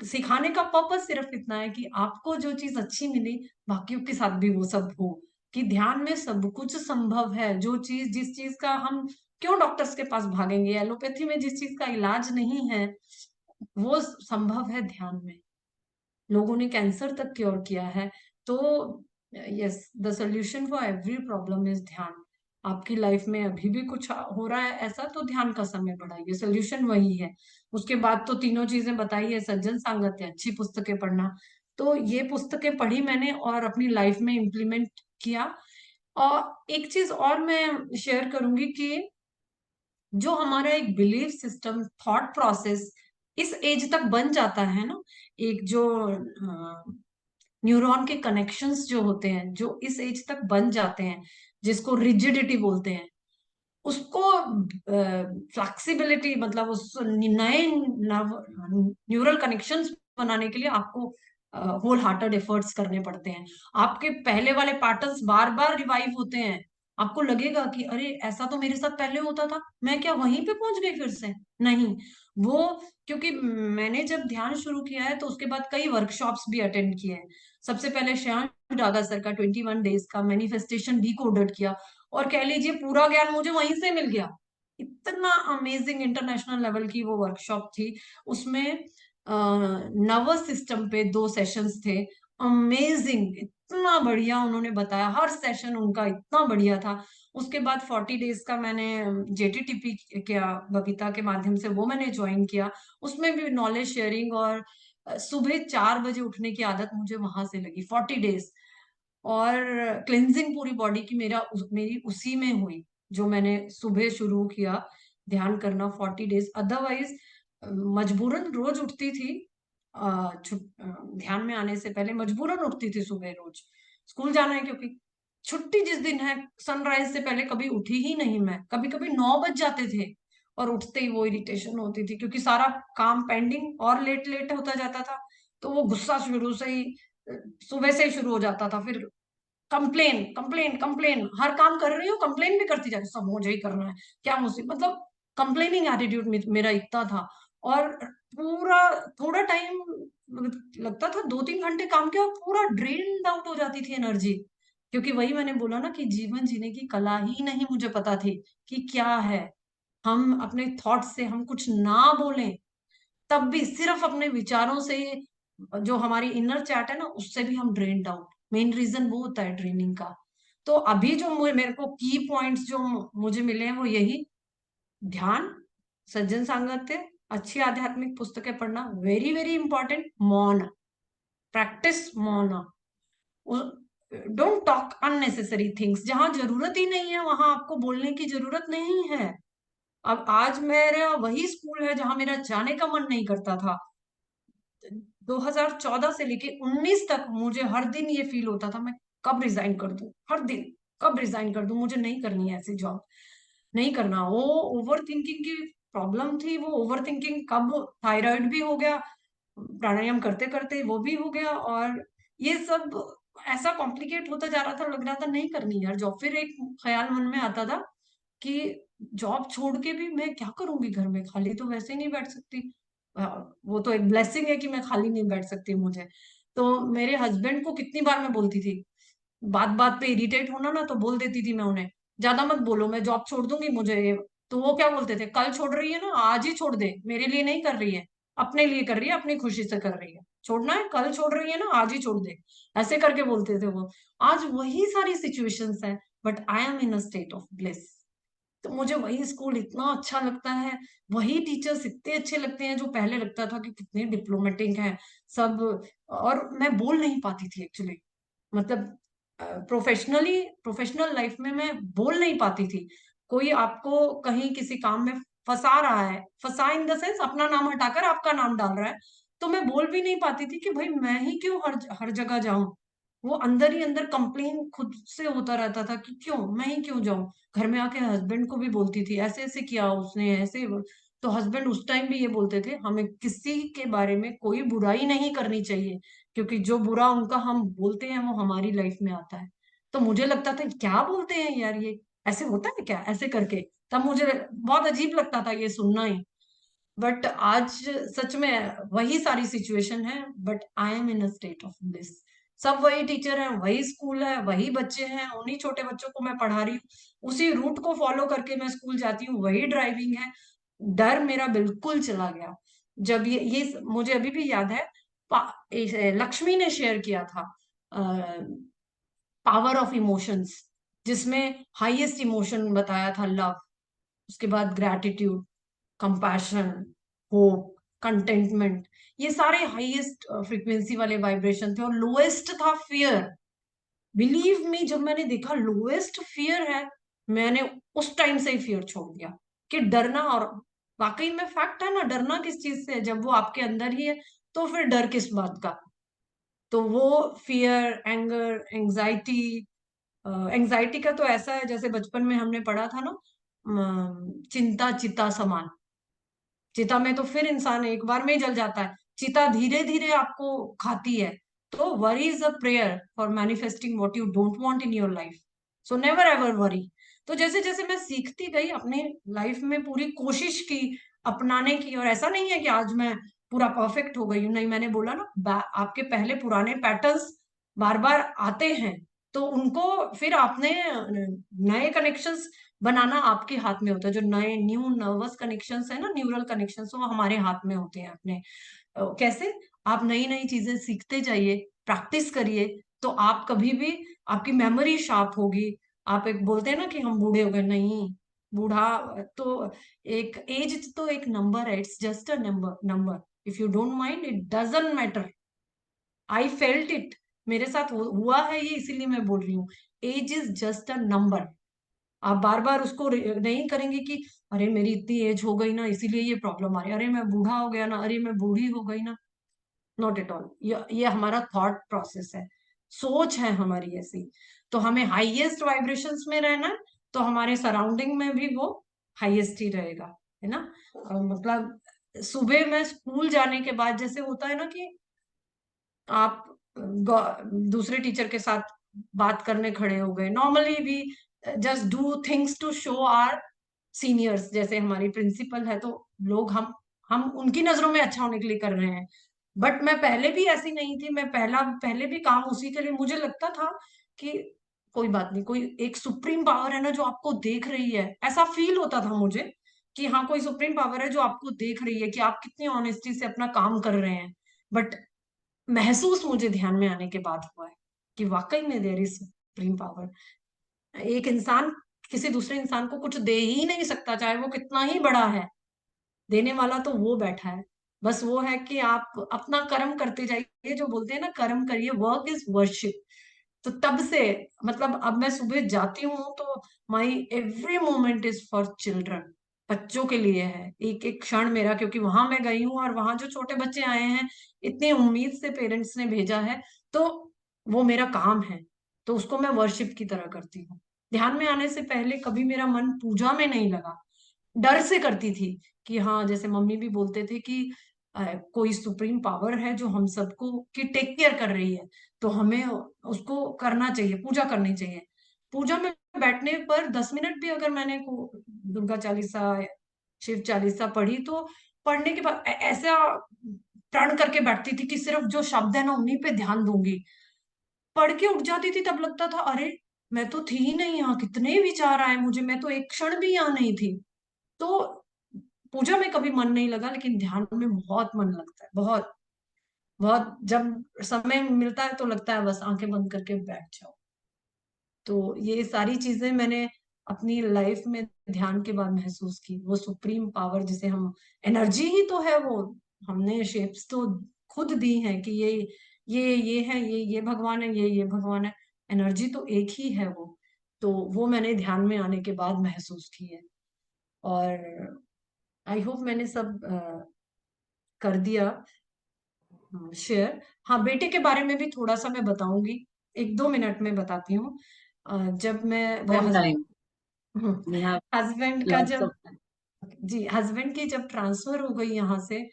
सिखाने का पर्पस सिर्फ इतना है कि आपको जो चीज अच्छी मिली, बाकियों के साथ भी वो सब हो। कि ध्यान में सब कुछ संभव है। जो चीज, जिस चीज का हम क्यों डॉक्टर्स के पास भागेंगे, एलोपैथी में जिस चीज का इलाज नहीं है, वो संभव है ध्यान में। लोगों ने कैंसर तक क्योर किया है। तो yes, the solution for every problem is ध्यान। आपकी लाइफ में अभी भी कुछ हो रहा है ऐसा, तो ध्यान का समय बढ़ाइए, सोल्यूशन वही है। उसके बाद तो तीनों चीजें बताई है, सज्जन सांगत्य, अच्छी पुस्तकें पढ़ना। तो ये पुस्तकें पढ़ी मैंने और अपनी लाइफ में इम्प्लीमेंट किया। और एक चीज और मैं शेयर करूंगी कि जो हमारा एक बिलीफ सिस्टम, थॉट प्रोसेस इस एज तक बन जाता है ना, एक जो न्यूरॉन के कनेक्शंस जो होते हैं, जो इस एज तक बन जाते हैं, जिसको रिजिडिटी बोलते हैं, उसको फ्लेक्सिबिलिटी, मतलब उस नए न्यूरल कनेक्शंस बनाने के लिए आपको होल हार्टेड एफर्ट्स करने पड़ते हैं। आपके पहले वाले पैटर्न्स बार बार रिवाइव होते हैं। आपको लगेगा कि अरे ऐसा तो मेरे साथ पहले होता था, मैं क्या वहीं पे पहुंच गई फिर से? नहीं, वो, क्योंकि मैंने जब ध्यान शुरू किया है तो उसके बाद कई वर्कशॉप्स भी अटेंड किए हैं। सबसे पहले श्याम डागा सर का 21 डेज का मैनिफेस्टेशन डिकोडेड किया, और कह लीजिए पूरा ज्ञान मुझे वहीं से मिल गया। इतना अमेजिंग इंटरनेशनल लेवल की वो वर्कशॉप थी। उसमें नर्वस सिस्टम पे 2 सेशंस थे। अमेजिंग, इतना बढ़िया उन्होंने बताया, हर सेशन उनका इतना बढ़िया था। उसके बाद 40 डेज का मैंने जेटीटीपी किया बबीता के माध्यम से, वो मैंने ज्वाइन किया। उसमें भी नॉलेज शेयरिंग, और सुबह 4 बजे उठने की आदत मुझे वहां से लगी 40 डेज। और क्लिनजिंग पूरी बॉडी की मेरी उसी में हुई, जो मैंने सुबह शुरू किया ध्यान करना 40 डेज। अदरवाइज मजबूरन रोज उठती थी, ध्यान में आने से पहले मजबूरन उठती थी सुबह रोज, स्कूल जाना है क्योंकि। छुट्टी जिस दिन है, सनराइज से पहले कभी उठी ही नहीं मैं। कभी कभी 9 बज जाते थे, और उठते ही वो इरिटेशन होती थी, क्योंकि सारा काम पेंडिंग और लेट लेट होता जाता था। तो वो गुस्सा शुरू से ही, सुबह से ही शुरू हो जाता था। फिर कंप्लेन कंप्लेन कंप्लेन, हर काम कर रही हूँ कंप्लेन भी करती जा रही, सब मुझे ही करना है, क्या मुझे, मतलब कंप्लेनिंग एटीट्यूड मेरा इतना था। और पूरा, थोड़ा टाइम लगता था, 2-3 घंटे काम किया और पूरा ड्रेन आउट हो जाती थी एनर्जी। क्योंकि वही मैंने बोला ना कि जीवन जीने की कला ही नहीं मुझे पता थी कि क्या है। हम अपने थॉट से हम कुछ ना बोलें, तब भी सिर्फ अपने विचारों से, जो हमारी इनर चैट है ना, उससे भी हम ड्रेन्ड आउट। मेन रीजन वो होता है ड्रेनिंग का। तो अभी जो मेरे को की पॉइंट्स जो मुझे मिले हैं वो यही: ध्यान, सज्जन सांगत्य, अच्छी आध्यात्मिक पुस्तकें पढ़ना, वेरी वेरी इंपॉर्टेंट, मौन, प्रैक्टिस मौन। डोंट टॉक अननेसेसरी थिंग्स, जहां जरूरत ही नहीं है वहां आपको बोलने की जरूरत नहीं है। अब आज मेरा वही स्कूल है जहां मेरा जाने का मन नहीं करता था। 2014 से लेके 19 तक मुझे हर दिन ये फील होता था, मैं कब रिजाइन कर दूं, हर दिन कब रिजाइन कर दूं, मुझे नहीं करनी है ऐसी जॉब, नहीं करना। वो ओवर थिंकिंग की प्रॉब्लम थी। वो ओवर थिंकिंग कब थायराइड भी हो गया, प्राणायाम करते करते वो भी हो गया, और ये सब ऐसा कॉम्प्लिकेट होता जा रहा था, लग रहा था नहीं करनी यार जॉब। फिर एक ख्याल मन में आता था कि जॉब छोड़ के भी मैं क्या करूंगी, घर में खाली तो वैसे ही नहीं बैठ सकती। वो तो एक ब्लेसिंग है कि मैं खाली नहीं बैठ सकती मुझे। तो मेरे हस्बैंड को कितनी बार मैं बोलती थी, बात बात पे इरिटेट होना ना, तो बोल देती थी मैं उन्हें, ज्यादा मत बोलो, मैं जॉब छोड़ दूंगी मुझे तो वो क्या बोलते थे, कल छोड़ रही है ना, आज ही छोड़ दे, मेरे लिए नहीं कर रही है, अपने लिए कर रही है, अपनी खुशी से कर रही है, छोड़ना है कल छोड़ रही है ना, आज ही छोड़ दे, ऐसे करके बोलते थे वो। आज वही सारी सिचुएशंस है, but I am in a state of bliss. तो मुझे वही स्कूल इतना अच्छा लगता है, वही टीचर्स इतने अच्छे लगते हैं, जो पहले लगता था कि कितने डिप्लोमेटिक हैं सब। और मैं बोल नहीं पाती थी एक्चुअली, मतलब प्रोफेशनल लाइफ में मैं बोल नहीं पाती थी। कोई आपको कहीं किसी काम में फंसा रहा है, फंसा इन द सेंस अपना नाम हटाकर आपका नाम डाल रहा है, तो मैं बोल भी नहीं पाती थी कि भाई मैं ही क्यों हर हर जगह जाऊं। वो अंदर ही अंदर कंप्लेन खुद से होता रहता था कि क्यों मैं ही क्यों जाऊं। घर में आके हस्बैंड को भी बोलती थी, ऐसे ऐसे किया उसने, ऐसे। तो हस्बैंड उस टाइम भी ये बोलते थे, हमें किसी के बारे में कोई बुराई नहीं करनी चाहिए, क्योंकि जो बुरा उनका हम बोलते हैं वो हमारी लाइफ में आता है। तो मुझे लगता था क्या बोलते हैं यार ये, ऐसे होता है क्या ऐसे करके। तब मुझे बहुत अजीब लगता था ये सुनना ही। बट आज सच में वही सारी सिचुएशन है, but I am in a state of bliss. सब वही टीचर है, वही स्कूल है, वही बच्चे हैं, उन्हीं छोटे बच्चों को मैं पढ़ा रही हूँ, उसी रूट को फॉलो करके मैं स्कूल जाती हूँ, वही ड्राइविंग है। डर मेरा बिल्कुल चला गया। जब ये मुझे अभी भी याद है, लक्ष्मी ने शेयर किया था, पावर ऑफ इमोशंस, जिसमें हाईएस्ट इमोशन बताया था लव, उसके बाद ग्रैटिट्यूड, कंपैशन, होप, कंटेंटमेंट, ये सारे हाईएस्ट फ्रीक्वेंसी वाले वाइब्रेशन थे। और लोएस्ट था फियर। बिलीव मी, जब मैंने देखा लोएस्ट फियर है, मैंने उस टाइम से ही फियर छोड़ दिया कि डरना, और वाकई में फैक्ट है ना, डरना किस चीज से है जब वो आपके अंदर ही है, तो फिर डर किस बात का। तो वो फियर, एंगर, एंजाइटी, एंजाइटी का तो ऐसा है जैसे बचपन में हमने पढ़ा था ना, चिंता चिता समान। चिता में तो फिर इंसान एक बार में ही जल जाता है, चिता धीरे धीरे आपको खाती है। तो worry is a prayer for manifesting what you don't want in your life. So never ever worry. तो जैसे जैसे मैं सीखती गई, अपनी लाइफ में पूरी कोशिश की अपनाने की, और ऐसा नहीं है कि आज मैं पूरा परफेक्ट हो गई हूँ, नहीं, मैंने बोला ना, आपके पहले पुराने पैटर्न्स बार बार आते हैं, तो उनको फिर आपने नए कनेक्शंस बनाना आपके हाथ में होता है। जो नए न्यू नर्वस कनेक्शंस है ना, न्यूरल कनेक्शंस, वो हमारे हाथ में होते हैं अपने। कैसे? आप नई नई चीजें सीखते जाइए, प्रैक्टिस करिए, तो आप कभी भी, आपकी मेमोरी शार्प होगी। आप एक बोलते हैं ना कि हम बूढ़े हो गए, नहीं, बूढ़ा तो एक एज, तो एक नंबर है, it's just a number. Number, if you don't mind, it doesn't matter. I felt it, मेरे साथ हुआ है ये, इसीलिए मैं बोल रही हूँ। Age is just a number. आप बार बार उसको नहीं करेंगे कि अरे मेरी इतनी एज हो गई ना इसीलिए ये प्रॉब्लम आ रही है, अरे मैं बूढ़ा हो गया ना, अरे मैं बूढ़ी हो गई ना। Not at all. ये हमारा थॉट प्रोसेस है, सोच है हमारी ऐसी। तो हमें हाईएस्ट वाइब्रेशंस में रहना है, तो हमारे सराउंडिंग में भी वो हाईएस्ट ही रहेगा, है ना। मतलब सुबह में स्कूल जाने के बाद जैसे होता है ना कि आप दूसरे टीचर के साथ बात करने खड़े हो गए, नॉर्मली भी just do things to show our seniors, जैसे हमारी प्रिंसिपल है, तो लोग हम उनकी नजरों में अच्छा होने के लिए कर रहे हैं। बट मैं पहले भी ऐसी नहीं थी, मैं पहले भी काम उसी के लिए, मुझे लगता था कि कोई बात नहीं, कोई एक सुप्रीम पावर है ना जो आपको देख रही है, ऐसा फील होता था मुझे कि हाँ, कोई सुप्रीम पावर है जो आपको देख रही है कि आप कितनी ऑनेस्टी से अपना काम कर रहे हैं। बट महसूस मुझे ध्यान में आने के बाद हुआ है कि वाकई में देयर इज सुप्रीम पावर। एक इंसान किसी दूसरे इंसान को कुछ दे ही नहीं सकता, चाहे वो कितना ही बड़ा है। देने वाला तो वो बैठा है। बस वो है कि आप अपना कर्म करते जाइए, जो बोलते हैं ना, कर्म करिए, वर्क इज वर्शिप। तो तब से, मतलब अब मैं सुबह जाती हूँ तो माई every moment is for children. बच्चों के लिए है एक एक क्षण मेरा, क्योंकि वहां मैं गई हूँ और वहां जो छोटे बच्चे आए हैं, इतनी उम्मीद से पेरेंट्स ने भेजा है, तो वो मेरा काम है। तो उसको मैं वर्शिप की तरह करती हूँ। ध्यान में आने से पहले कभी मेरा मन पूजा में नहीं लगा। डर से करती थी कि हाँ, जैसे मम्मी भी बोलते थे कि कोई सुप्रीम पावर है जो हम सबको की टेक केयर कर रही है, तो हमें उसको करना चाहिए, पूजा करनी चाहिए। पूजा में बैठने पर 10 मिनट भी अगर मैंने दुर्गा चालीसा, शिव चालीसा पढ़ी, तो पढ़ने के बाद ऐसा प्रण करके बैठती थी कि सिर्फ जो शब्द है ना उन्हीं पे ध्यान दूंगी। पढ़ के उठ जाती थी, तब लगता था अरे मैं तो थी ही नहीं यहाँ, कितने विचार आए मुझे, मैं तो एक क्षण भी यहाँ नहीं थी। तो पूजा में कभी मन नहीं लगा, लेकिन ध्यान में बहुत मन लगता है, बहुत बहुत। जब समय मिलता है तो लगता है बस आंखें बंद करके बैठ जाओ। तो ये सारी चीजें मैंने अपनी लाइफ में ध्यान के बाद महसूस की। वो सुप्रीम पावर जिसे हम, एनर्जी ही तो है वो, हमने शेप्स तो खुद दी हैं कि ये है, ये भगवान है, ये भगवान है। एनर्जी तो एक ही है वो। तो वो मैंने ध्यान में आने के बाद महसूस की है। और आई होप मैंने सब कर दिया शेयर। हाँ, बेटे के बारे में भी थोड़ा सा मैं बताऊंगी, 1-2 मिनट में बताती हूँ। जब मैं वो One time. We have husband का lots जब, of time. जी, हस्बैंड की जब ट्रांसफर हो गई यहाँ से,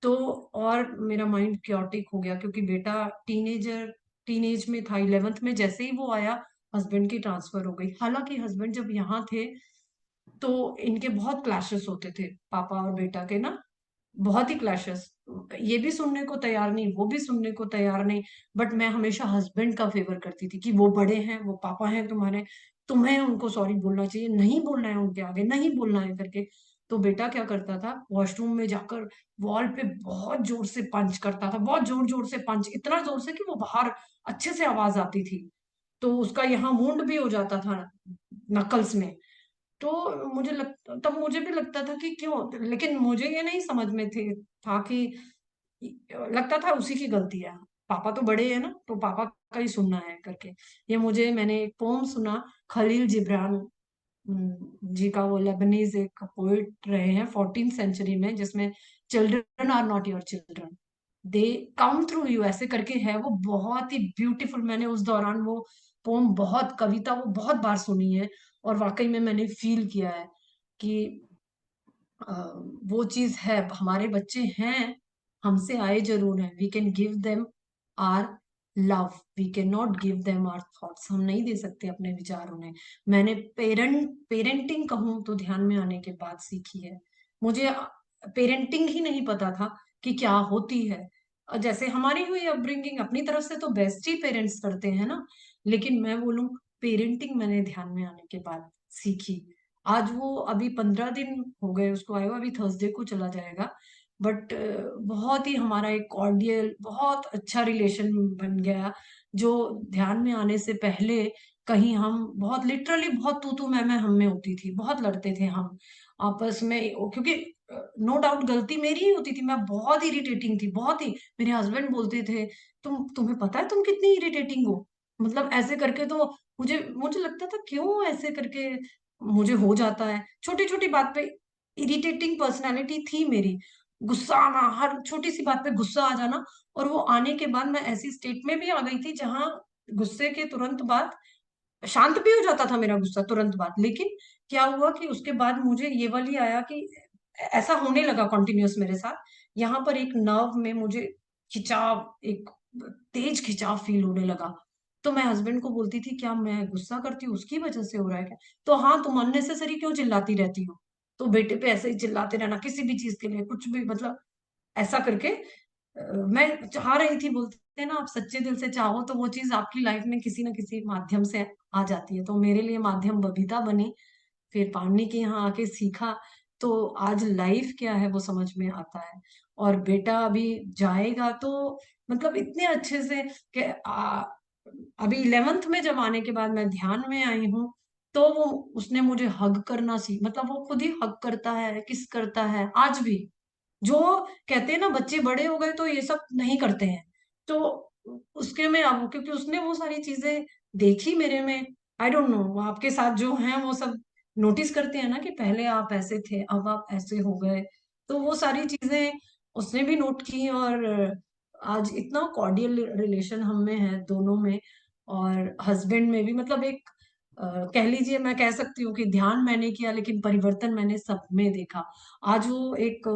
तो और मेरा माइंड क्योटिक हो गया, क्योंकि बेटा टीनेज में था, 11th में जैसे ही वो आया, हस्बैंड की ट्रांसफर हो गई। हालांकि हस्बैंड जब यहाँ थे तो इनके बहुत क्लैशेस होते थे, पापा और बेटा के ना, बहुत ही क्लैशेस। ये भी सुनने को तैयार नहीं, वो भी सुनने को तैयार नहीं। बट मैं हमेशा हस्बैंड का फेवर करती थी कि वो बड़े हैं, वो पापा हैं तुम्हारे, तुम्हें उनको सॉरी बोलना चाहिए, नहीं बोलना है उनके आगे, नहीं बोलना है करके। तो बेटा क्या करता था, वॉशरूम में जाकर वॉल पे बहुत जोर से पंच करता था, बहुत जोर-जोर से पंच, इतना जोर से कि वो बाहर अच्छे से आवाज़ आती थी। तो उसका यहाँ वुंड भी हो जाता था नकल्स में। तो तब मुझे भी लगता था कि क्यों, लेकिन मुझे ये नहीं समझ में था कि लगता था उसी की गलती है। पापा तो बड़े हैं ना, तो पापा का ही सुनना है करके। मैंने एक पोम सुना, खलील जिब्रान जी का, वो लेबनीज एक पोएट रहे हैं 14th सेंचुरी में, जिसमें children are not your children, they come through you, ऐसे करके है। वो बहुत ही ब्यूटीफुल, मैंने उस दौरान वो पोम कविता वो बहुत बार सुनी है, और वाकई में मैंने फील किया है कि अ, वो चीज है, हमारे बच्चे हैं, हमसे आए जरूर हैं, we can give them our love, we can not give them our thoughts, हम नहीं दे सकते अपने विचार उन्हें। मैंने पेरेंटिंग कहूँ तो ध्यान में आने के बाद सीखी है। मुझे पेरेंटिंग ही नहीं पता था कि क्या होती है। जैसे हमारी हुई अपब्रिंगिंग, अपनी तरफ से तो बेस्ट ही पेरेंट्स करते हैं ना, लेकिन मैं बोलूं, पेरेंटिंग मैंने ध्यान में आने के बाद सीखी। आज वो अभी 15 दिन हो गए उसको आए हुए, अभी थर्सडे को चला जाएगा। बट बहुत ही हमारा एक कॉर्डियल, बहुत अच्छा रिलेशन बन गया, जो ध्यान में आने से पहले कहीं हम बहुत लिटरली बहुत तू मैं हम में होती थी, बहुत लड़ते थे हम आपस में, क्योंकि नो डाउट गलती मेरी ही होती थी, मैं बहुत इरिटेटिंग थी, बहुत ही। मेरे हस्बैंड बोलते थे, तुम्हें पता है तुम कितनी इरिटेटिंग हो, मतलब ऐसे करके। तो मुझे मुझे लगता था क्यों ऐसे करके मुझे हो जाता है, छोटी छोटी बात पे इरिटेटिंग पर्सनालिटी थी मेरी, गुस्सा आना, हर छोटी सी बात पे गुस्सा आ जाना। और वो आने के बाद मैं ऐसी स्टेट में भी आ गई थी जहां गुस्से के तुरंत बाद शांत भी हो जाता था मेरा गुस्सा तुरंत बाद, लेकिन क्या हुआ कि उसके बाद मुझे ये वाली आया कि ऐसा होने लगा कॉन्टिन्यूअस मेरे साथ, यहाँ पर एक नर्व में मुझे खिंचाव, एक तेज खिंचाव फील होने लगा। तो मैं हस्बैंड को बोलती थी, क्या मैं गुस्सा करती हूँ उसकी वजह से हो रहा है क्या? तो हाँ, तुम अननेसेसरी क्यों चिल्लाती रहती हो? तो बेटे पे ऐसे ही चिल्लाते रहना किसी भी चीज के लिए, कुछ भी, मतलब ऐसा करके मैं चाह रही थी, बोलते हैं ना, आप सच्चे दिल से चाहो तो वो चीज आपकी लाइफ में किसी ना किसी माध्यम से आ जाती है। तो मेरे लिए माध्यम बबीता बनी, फिर पानी के यहाँ आके सीखा, तो आज लाइफ क्या है वो समझ में आता है। और बेटा अभी जाएगा तो मतलब इतने अच्छे से कि अभी 11th में जब आने के बाद मैं ध्यान में आई हूँ, तो वो उसने मुझे हग करना मतलब वो खुद ही हग करता है, किस करता है आज भी। जो कहते हैं ना, बच्चे बड़े हो गए तो ये सब नहीं करते हैं, तो उसके में अब क्योंकि उसने वो सारी चीजें देखी मेरे में, आई डोंट नो, आपके साथ जो हैं वो सब नोटिस करते हैं ना कि पहले आप ऐसे थे, अब आप ऐसे हो गए। तो वो सारी चीजें उसने भी नोट की, और आज इतना कॉर्डियल रिलेशन हम में है दोनों में, और हस्बैंड में भी, मतलब एक कह लीजिए, मैं कह सकती हूँ कि ध्यान मैंने किया लेकिन परिवर्तन मैंने सब में देखा। आज वो एक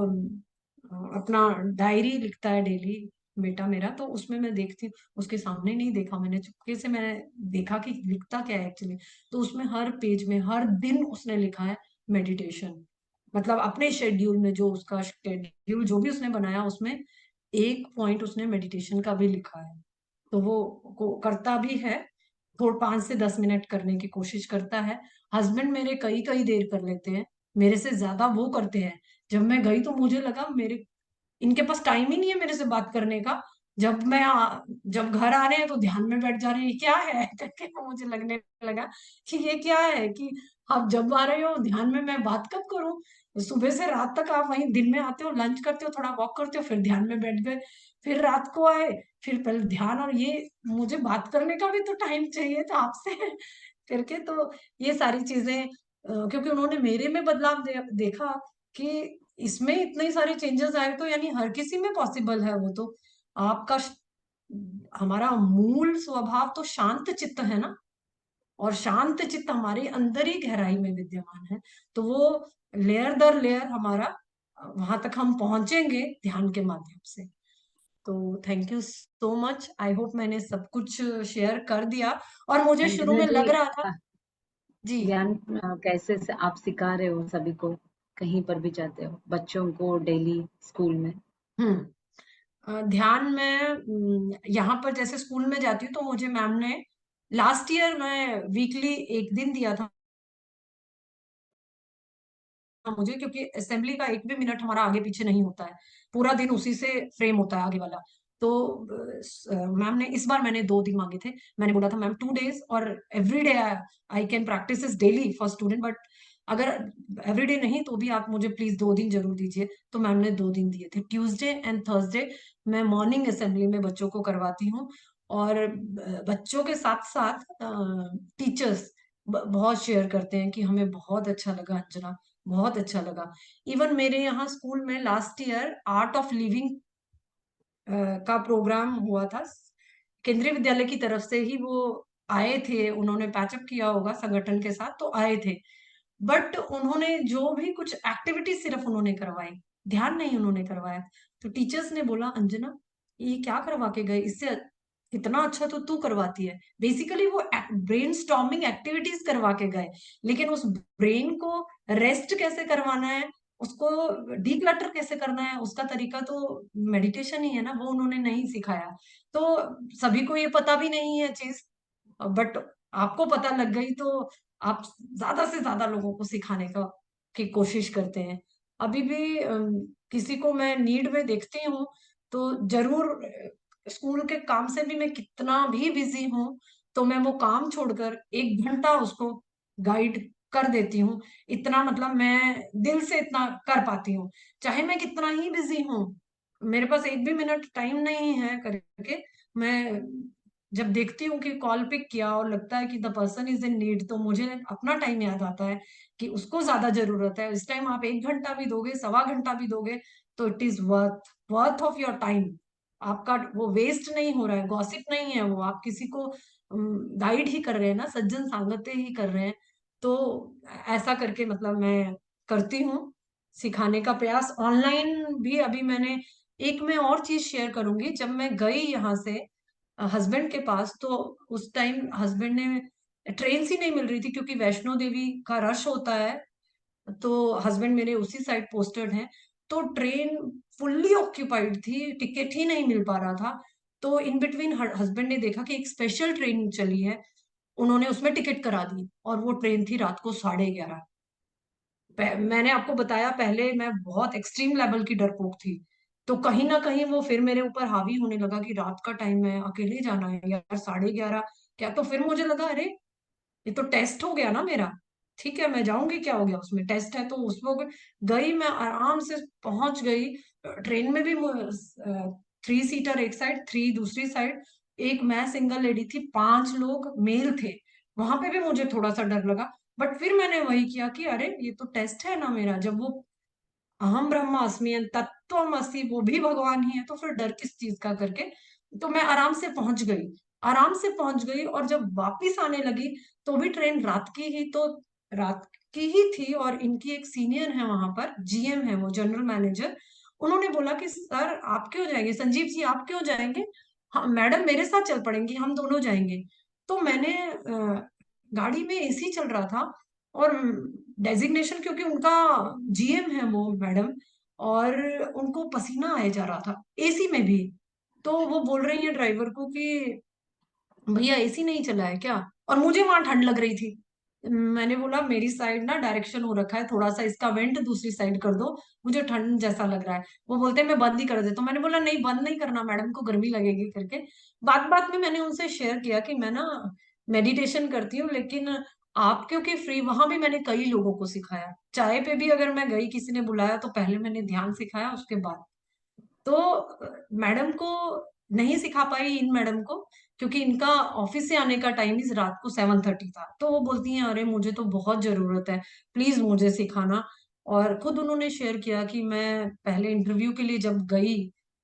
अपना डायरी लिखता है डेली, बेटा मेरा, तो उसमें मैं देखती हूँ, उसके सामने नहीं देखा मैंने, चुपके से मैंने देखा कि लिखता क्या है एक्चुअली। तो उसमें हर पेज में हर दिन उसने लिखा है मेडिटेशन, मतलब अपने शेड्यूल में, जो उसका शेड्यूल जो भी उसने बनाया उसमें एक पॉइंट उसने मेडिटेशन का भी लिखा है। तो वो करता भी है, थोड़ा 5 से 10 मिनट करने की कोशिश करता है। हस्बैंड मेरे कई कई देर कर लेते हैं, मेरे से ज्यादा वो करते हैं। जब मैं गई तो मुझे लगा मेरे इनके पास टाइम ही नहीं है मेरे से बात करने का। जब घर आ रहे हैं तो ध्यान में बैठ जा रहे हैं, ये क्या है करके तो मुझे लगने लगा कि ये क्या है कि आप जब आ रहे हो ध्यान में, मैं बात कब करूं? सुबह से रात तक आप वहीं दिन में आते हो, लंच करते हो, थोड़ा वॉक करते हो, फिर ध्यान में बैठ गए, फिर रात को आए, फिर पहले ध्यान, और ये मुझे बात करने का भी तो टाइम चाहिए था आपसे करके। तो ये सारी चीजें क्योंकि उन्होंने मेरे में बदलाव देखा कि इसमें इतने सारे चेंजेस आए, तो यानी हर किसी में पॉसिबल है वो तो। आपका हमारा मूल स्वभाव तो शांत चित्त है ना, और शांत चित्त हमारे अंदर ही गहराई में विद्यमान है। तो वो लेयर दर लेयर हमारा वहां तक हम पहुंचेंगे ध्यान के माध्यम से। तो thank you so much, I hope मैंने सब कुछ शेयर कर दिया। और मुझे शुरू अंजना में जी, लग रहा था। अ, जी। ज्ञान कैसे से आप सिखा रहे हो सभी को, कहीं पर भी जाते हो, बच्चों को डेली स्कूल में? हम्म। ध्यान में यहाँ पर जैसे स्कूल में जाती हूँ तो मुझे मैम ने लास्ट ईयर मैं वीकली एक दिन दिया था मुझे, क्योंकि असेंबली का एक भी मिनट हमारा आगे पीछे नहीं होता है, पूरा दिन उसी से फ्रेम होता है आगे वाला। तो मैम ने इस बार मैंने 2 दिन मांगे थे। मैंने बोला था मैम 2 डेज और every day I can practice is daily for student, but अगर एवरी डे नहीं तो भी आप मुझे प्लीज 2 दिन जरूर दीजिए। तो मैम ने 2 दिन दिए थे, ट्यूसडे एंड थर्सडे मैं मॉर्निंग असेंबली में बच्चों को करवाती हूँ। और बच्चों के साथ साथ टीचर्स बहुत शेयर करते हैं कि हमें बहुत अच्छा लगा अंजना, बहुत अच्छा लगा। इवन मेरे यहाँ स्कूल में last year art of living का प्रोग्राम हुआ था, केंद्रीय विद्यालय की तरफ से ही वो आए थे, उन्होंने पैचअप किया होगा संगठन के साथ तो आए थे। बट उन्होंने जो भी कुछ एक्टिविटी सिर्फ उन्होंने करवाई, ध्यान नहीं उन्होंने करवाया। तो टीचर्स ने बोला अंजना ये क्या करवा के गए, इससे इतना अच्छा तो तू करवाती है। बेसिकली वो ब्रेन स्टॉर्मिंग एक्टिविटीज करवा के गए, लेकिन उस ब्रेन को रेस्ट कैसे करवाना है, उसको डीक्लटर कैसे करना है, उसका तरीका तो मेडिटेशन ही है ना, वो उन्होंने नहीं सिखाया। तो सभी को ये पता भी नहीं है चीज, बट आपको पता लग गई तो आप ज्यादा से ज्यादा लोगों को सिखाने का की कोशिश करते हैं। अभी भी किसी को मैं नीड में देखती हूँ तो जरूर स्कूल के काम से भी मैं कितना भी बिजी हूँ तो मैं वो काम छोड़कर 1 घंटा उसको गाइड कर देती हूँ। इतना मतलब मैं दिल से इतना कर पाती हूँ, चाहे मैं कितना ही बिजी हूँ, मेरे पास एक भी मिनट टाइम नहीं है करके मैं जब देखती हूँ कि कॉल पिक किया और लगता है कि the person is in need, तो मुझे अपना टाइम याद आता है कि उसको ज्यादा जरूरत है। इस टाइम आप 1 घंटा भी दोगे, 1.25 घंटा भी दोगे तो it is worth of your time. आपका वो वेस्ट नहीं हो रहा है, गॉसिप नहीं है, वो आप किसी को गाइड ही कर रहे हैं ना, सज्जन सांगत्य ही कर रहे हैं। तो ऐसा करके मतलब मैं करती हूँ सिखाने का प्रयास। ऑनलाइन भी अभी मैंने एक मैं और चीज शेयर करूंगी, जब मैं गई यहाँ से हस्बैंड के पास तो उस टाइम हस्बैंड ने ट्रेन सी नहीं मिल रही थी क्योंकि वैष्णो देवी का रश होता है, तो हस्बैंड मेरे उसी साइड पोस्टेड हैं। तो ट्रेन फुल्ली ऑक्यूपाइड थी, टिकट ही नहीं मिल पा रहा था। तो इन बिटवीन हस्बैंड ने देखा कि एक स्पेशल ट्रेन चली है, उन्होंने उसमें टिकट करा दी और वो ट्रेन थी रात को 11:30। मैंने आपको बताया पहले मैं बहुत एक्सट्रीम लेवल की डरपोक थी, तो कहीं ना कहीं वो फिर मेरे ऊपर हावी होने लगा कि रात का टाइम है, अकेले जाना है यार 11:30 क्या। तो फिर मुझे लगा अरे ये तो टेस्ट हो गया ना मेरा, ठीक है मैं जाऊंगी, क्या हो गया उसमें, टेस्ट है तो उसमें गई, मैं आराम से पहुंच गई। ट्रेन में भी 3 सीटर एक साइड, 3 दूसरी साइड, एक मैं सिंगल लेडी थी, 5 लोग मेल थे। वहां पे भी मुझे थोड़ा सा डर लगा, बट फिर मैंने वही किया कि अरे ये तो टेस्ट है ना मेरा, जब वो अहम ब्रह्मास्मि तत्वमसि वो भी भगवान ही है तो फिर डर किस चीज का करके। तो मैं आराम से पहुंच गई, आराम से पहुंच गई, और जब वापिस आने लगी तो भी ट्रेन रात की ही, तो रात की ही थी। और इनकी एक सीनियर है वहां पर, जीएम है वो, जनरल मैनेजर, उन्होंने बोला कि सर आप क्यों जाएंगे, संजीव जी आप क्यों जाएंगे, हाँ मैडम मेरे साथ चल पड़ेंगी, हम दोनों जाएंगे। तो मैंने गाड़ी में एसी चल रहा था और डेजिग्नेशन क्योंकि उनका जीएम है वो मैडम, और उनको पसीना आए जा रहा था एसी में भी। तो वो बोल रही है ड्राइवर को कि भैया एसी नहीं चला है क्या, और मुझे वहां ठंड लग रही थी। मैंने बोला मेरी साइड ना डायरेक्शन हो रखा है, थोड़ा सा इसका वेंट दूसरी साइड कर दो, मुझे ठंड जैसा लग रहा है। वो बोलते हैं मैं बंद ही कर देता हूँ, मैंने बोला नहीं बंद नहीं करना, मैडम को गर्मी लगेगी करके। बात बात में मैंने उनसे शेयर किया कि मैं ना मेडिटेशन करती हूँ, लेकिन आप क्योंकि फ्री, वहां भी मैंने कई लोगों को सिखाया, चाय पे भी अगर मैं गई किसी ने बुलाया तो पहले मैंने ध्यान सिखाया उसके बाद। तो मैडम को नहीं सिखा पाई, इन मैडम को, क्योंकि इनका ऑफिस से आने का टाइम इस रात को 7:30 था। तो वो बोलती हैं अरे मुझे तो बहुत जरूरत है, प्लीज मुझे सिखाना। और खुद उन्होंने शेयर किया कि मैं पहले इंटरव्यू के लिए जब गई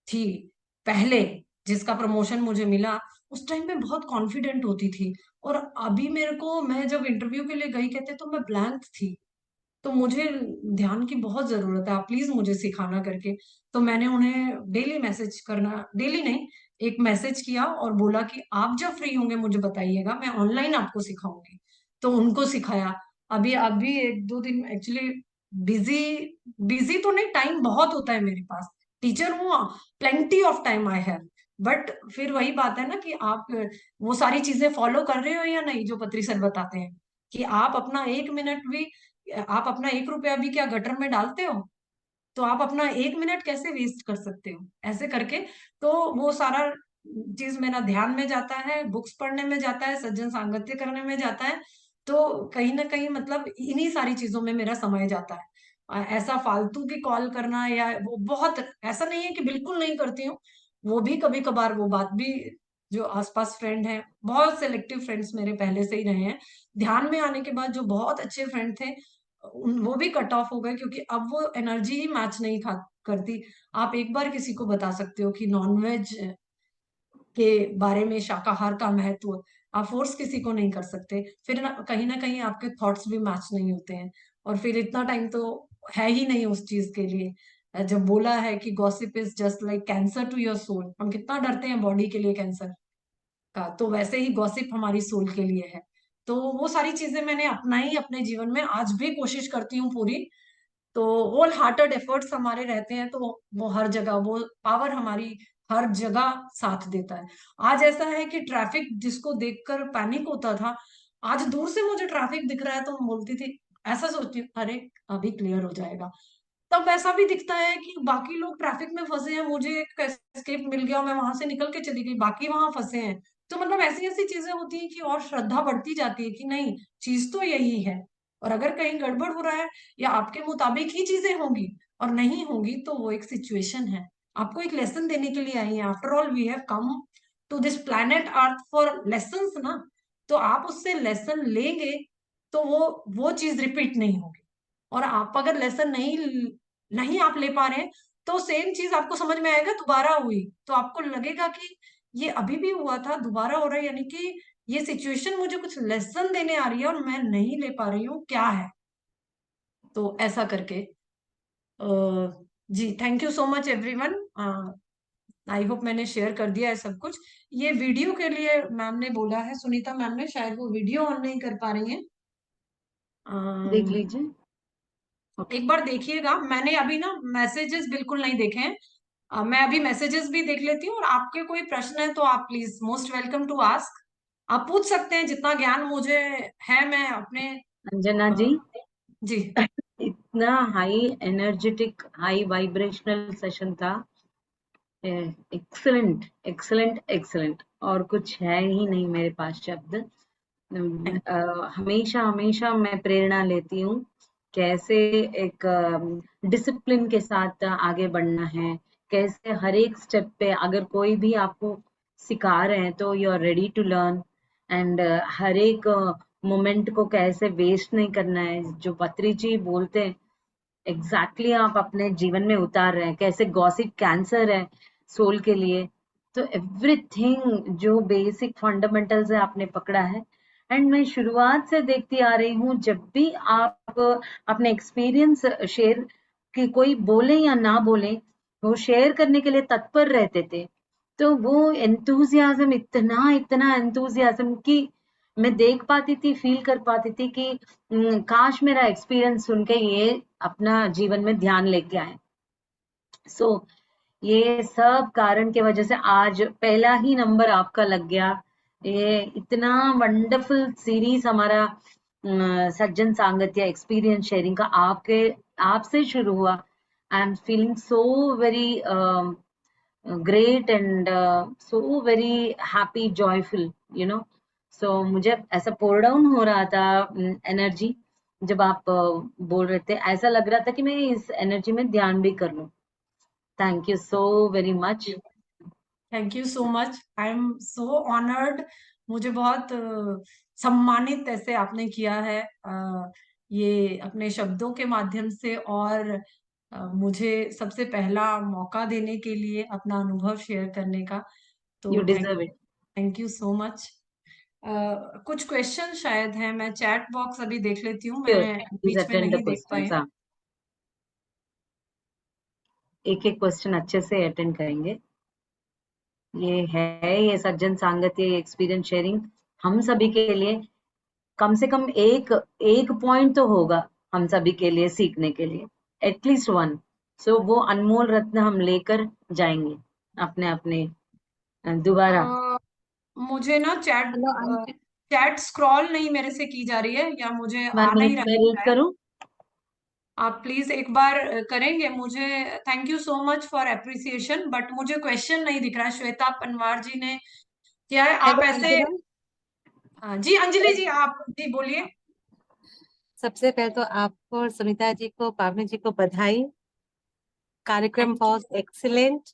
थी, पहले जिसका प्रमोशन मुझे मिला, उस टाइम में बहुत कॉन्फिडेंट होती थी, और अभी मेरे को, मैं जब इंटरव्यू के लिए गई कहते तो मैं ब्लैंक थी। तो मुझे ध्यान की बहुत जरूरत है, आप प्लीज मुझे सिखाना करके। तो मैंने उन्हें डेली मैसेज करना, डेली नहीं, एक मैसेज किया और बोला कि आप जब फ्री होंगे मुझे बताइएगा, मैं ऑनलाइन आपको सिखाऊंगी। तो उनको सिखाया। अभी अभी 1-2 दिन एक्चुअली बिजी, बिजी तो नहीं, टाइम बहुत होता है मेरे पास, टीचर हूँ, plenty of time I have. But फिर वही बात है ना कि आप वो सारी चीजें फॉलो कर रहे हो या नहीं, जो पत्री सर बताते हैं कि आप अपना 1 मिनट भी आप अपना 1 रुपया भी क्या गटर में डालते हो? तो आप अपना 1 मिनट कैसे वेस्ट कर सकते हो ऐसे करके। तो वो सारा चीज मेरा ध्यान में जाता है, बुक्स पढ़ने में जाता है, सज्जन सांगत्य करने में जाता है। तो कहीं ना कहीं मतलब इन्हीं सारी चीजों में मेरा समय जाता है। ऐसा फालतू की कॉल करना या वो बहुत, ऐसा नहीं है कि बिल्कुल नहीं करती हूँ, वो भी कभी कभार, वो बात भी, जो आसपास फ्रेंड हैं, बहुत सेलेक्टिव फ्रेंड्स मेरे पहले से ही रहे हैं। ध्यान में आने के बाद जो बहुत अच्छे फ्रेंड थे वो भी कट ऑफ हो गए, क्योंकि अब वो एनर्जी ही मैच नहीं खा करती। आप एक बार किसी को बता सकते हो कि नॉनवेज के बारे में, शाकाहार का महत्व, आप फोर्स किसी को नहीं कर सकते। फिर ना कहीं आपके थॉट्स भी मैच नहीं होते हैं, और फिर इतना टाइम तो है ही नहीं उस चीज के लिए। जब बोला है कि gossip is just like cancer to your soul, हम कितना डरते हैं बॉडी के लिए कैंसर का, तो वैसे ही गॉसिप हमारी सोल के लिए है। तो वो सारी चीजें मैंने अपनाई अपने जीवन में, आज भी कोशिश करती हूँ पूरी। तो होल हार्टेड एफर्ट्स हमारे रहते हैं, तो वो हर जगह, वो पावर हमारी हर जगह साथ देता है। आज ऐसा है कि ट्रैफिक जिसको देखकर पैनिक होता था, आज दूर से मुझे ट्रैफिक दिख रहा है तो मैं बोलती थी, ऐसा सोचती हूँ, अरे अभी क्लियर हो जाएगा। तब ऐसा भी दिखता है कि बाकी लोग ट्रैफिक में फंसे हैं, मुझे एक एस्केप मिल गया, मैं वहां से निकल के चली गई, बाकी वहां फंसे हैं। तो मतलब ऐसी ऐसी चीजें होती हैं कि और श्रद्धा बढ़ती जाती है कि नहीं, चीज तो यही है। और अगर कहीं गड़बड़ हो रहा है या आपके मुताबिक ही चीजें होंगी और नहीं होंगी, तो वो एक सिचुएशन है, आपको एक लेसन देने के लिए आई है। After all we have come to this planet earth for lessons ना। तो आप उससे लेसन लेंगे तो वो चीज रिपीट नहीं होगी। और आप अगर लेसन नहीं नहीं आप ले पा रहे हैं, तो सेम चीज आपको समझ में आएगा, दोबारा हुई तो आपको लगेगा कि ये अभी भी हुआ था, दोबारा हो रहा है, यानी कि ये सिचुएशन मुझे कुछ लेसन देने आ रही है और मैं नहीं ले पा रही हूँ, क्या है। तो ऐसा करके जी, thank you so much everyone. I hope मैंने शेयर कर दिया है सब कुछ। ये वीडियो के लिए मैम ने बोला है, सुनीता मैम ने, शायद वो वीडियो ऑन नहीं कर पा रही हैं। देख लीजिए। ओके। एक बार देखिएगा, मैंने अभी ना मैसेजेस बिल्कुल नहीं देखे हैं। मैं अभी मैसेजेस भी देख लेती हूँ, और आपके कोई प्रश्न है तो आप please most welcome to ask. आप पूछ सकते हैं, जितना ज्ञान मुझे है मैं अपने अंजना अ, जी, जी। इतना high energetic, high vibrational session था। Excellent, excellent, excellent. और कुछ है ही नहीं मेरे पास शब्द। हमेशा हमेशा मैं प्रेरणा लेती हूँ कैसे एक डिसिप्लिन के साथ आगे बढ़ना है, कैसे हर एक स्टेप पे अगर कोई भी आपको सिखा रहे हैं तो you are ready to learn. And हर एक मोमेंट को कैसे वेस्ट नहीं करना है, जो पत्री जी बोलते हैं एग्जैक्टली आप अपने जीवन में उतार रहे हैं। कैसे गॉसिप कैंसर है सोल के लिए, तो एवरीथिंग जो बेसिक फंडामेंटल्स है आपने पकड़ा है। एंड मैं शुरुआत से देखती आ रही हूँ, जब भी आप अपने एक्सपीरियंस शेयर, कि कोई बोले या ना बोले, वो शेयर करने के लिए तत्पर रहते थे। तो वो एंथुजियाज्म, इतना इतना एंथुजियाज्म कि मैं देख पाती थी, फील कर पाती थी कि काश मेरा एक्सपीरियंस सुन के ये अपना जीवन में ध्यान लेके आए। सो ये सब कारण की वजह से आज पहला ही नंबर आपका लग गया। ये इतना वंडरफुल सीरीज हमारा सज्जन सांगत्य एक्सपीरियंस शेयरिंग का आपके आपसे शुरू हुआ। I am feeling so very great and so very happy, joyful, you know. So मुझे ऐसा पोर डाउन हो रहा था एनर्जी, जब आप बोल रहे थे ऐसा लग रहा था कि मैं इस एनर्जी में ध्यान भी कर लूं। Thank you so very much. Thank you so much, I am so honoured. मुझे बहुत सम्मानित ऐसे आपने किया है, ये अपने शब्दों के माध्यम से, और मुझे सबसे पहला मौका देने के लिए अपना अनुभव शेयर करने का। यू तो deserve it. Thank you so much. कुछ क्वेश्चन शायद हैं, मैं चैट बॉक्स अभी देख लेती हूँ, श्योर, मैं प्लीज बीच में अटेंड द नहीं देख पाई क्वेश्चंस। हूँ। हाँ, एक एक क्वेश्चन अच्छे से अटेंड करेंगे। ये सज्जन सांगत्य, ये एक्सपीरियंस शेयरिंग हम सभी के लिए कम से कम एक एक पॉइंट तो होगा हम सभी के लिए सीखने के लिए, एटलीस्ट वन। सो वो अनमोल रत्न हम लेकर जाएंगे अपने अपने दोबारा। अ, मुझे ना हेलो आंटी, चैट स्क्रॉल नहीं मेरे से की जा रही है, या मुझे वन आ नहीं मिनट रहा मैं रीड है। करूं। आप प्लीज एक बार करेंगे मुझे। Thank you so much for appreciation, but मुझे क्वेश्चन नहीं दिख रहा है। श्वेता पनवार जी ने किया है, आप हेलो ऐसे। अंजना। जी अंजलि जी, आप जी बोलिए। सबसे पहले तो आपको और सुनीता जी को, पावनी जी को बधाई। कार्यक्रम thank was excellent,